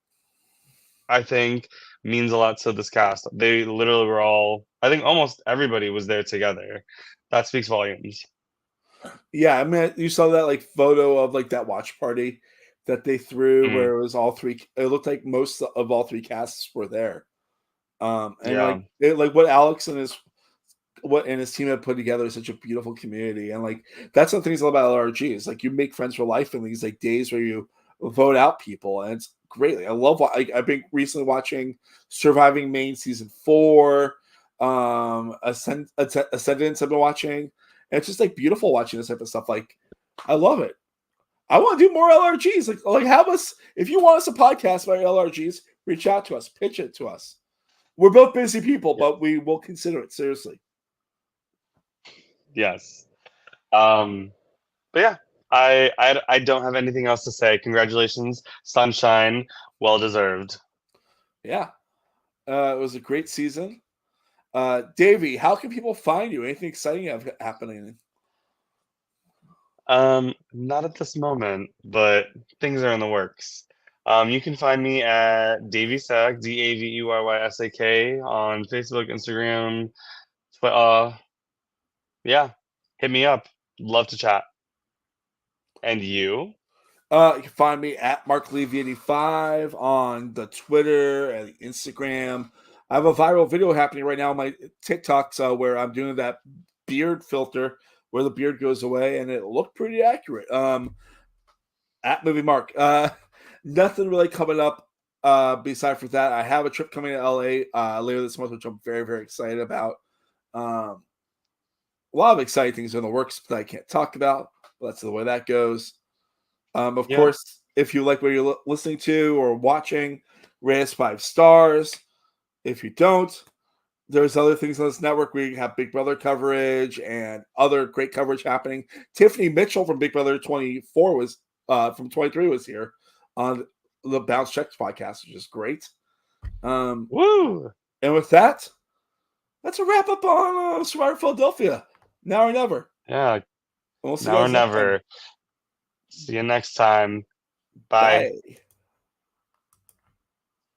I think means a lot to this cast. They literally were all, I think almost everybody was there together. That speaks volumes. Yeah, I mean, you saw that like photo of like that watch party that they threw Mm, where it was all three. It looked like most of all three casts were there. And yeah. like what Alex and his team had put together is such a beautiful community, and like that's one of the things about LRG is like you make friends for life in these like days where you vote out people, and it's great. Like, I love. I've been recently watching Surviving Maine season 4, Ascendance. I've been watching, and it's just like beautiful watching this type of stuff. Like I love it. I want to do more LRGs. Like have us if you want us a podcast about LRGs, reach out to us, pitch it to us. We're both busy people, Yeah. but we will consider it seriously. Yes. Um, But yeah, I don't have anything else to say. Congratulations, Sunshine. Well deserved. Yeah. It was a great season. Davey, how can people find you? Anything exciting happening? Not at this moment, but things are in the works. You can find me at Daveysak, DAVEYYSAK, on Facebook, Instagram. Yeah, hit me up. Love to chat. And you? You can find me at MarkLevy85 on the Twitter and the Instagram. I have a viral video happening right now on my TikToks where I'm doing that beard filter where the beard goes away, and it looked pretty accurate. At Movie Mark. Nothing really coming up beside for that. I have a trip coming to LA later this month, which I'm very, very excited about. Um, a lot of exciting things in the works that I can't talk about. But that's the way that goes. Of Yeah. course, if you like what you're listening to or watching, rate us 5 stars. If you don't, there's other things on this network. We have Big Brother coverage and other great coverage happening. Tiffany Mitchell from Big Brother 24 was from 23 was here on the Bounce Checks podcast, which is great. Um, Woo! and with that, that's a wrap up on Survivor Philadelphia. Now or never. Yeah, And we'll see you now or guys next time. never. See you next time. Bye. Bye.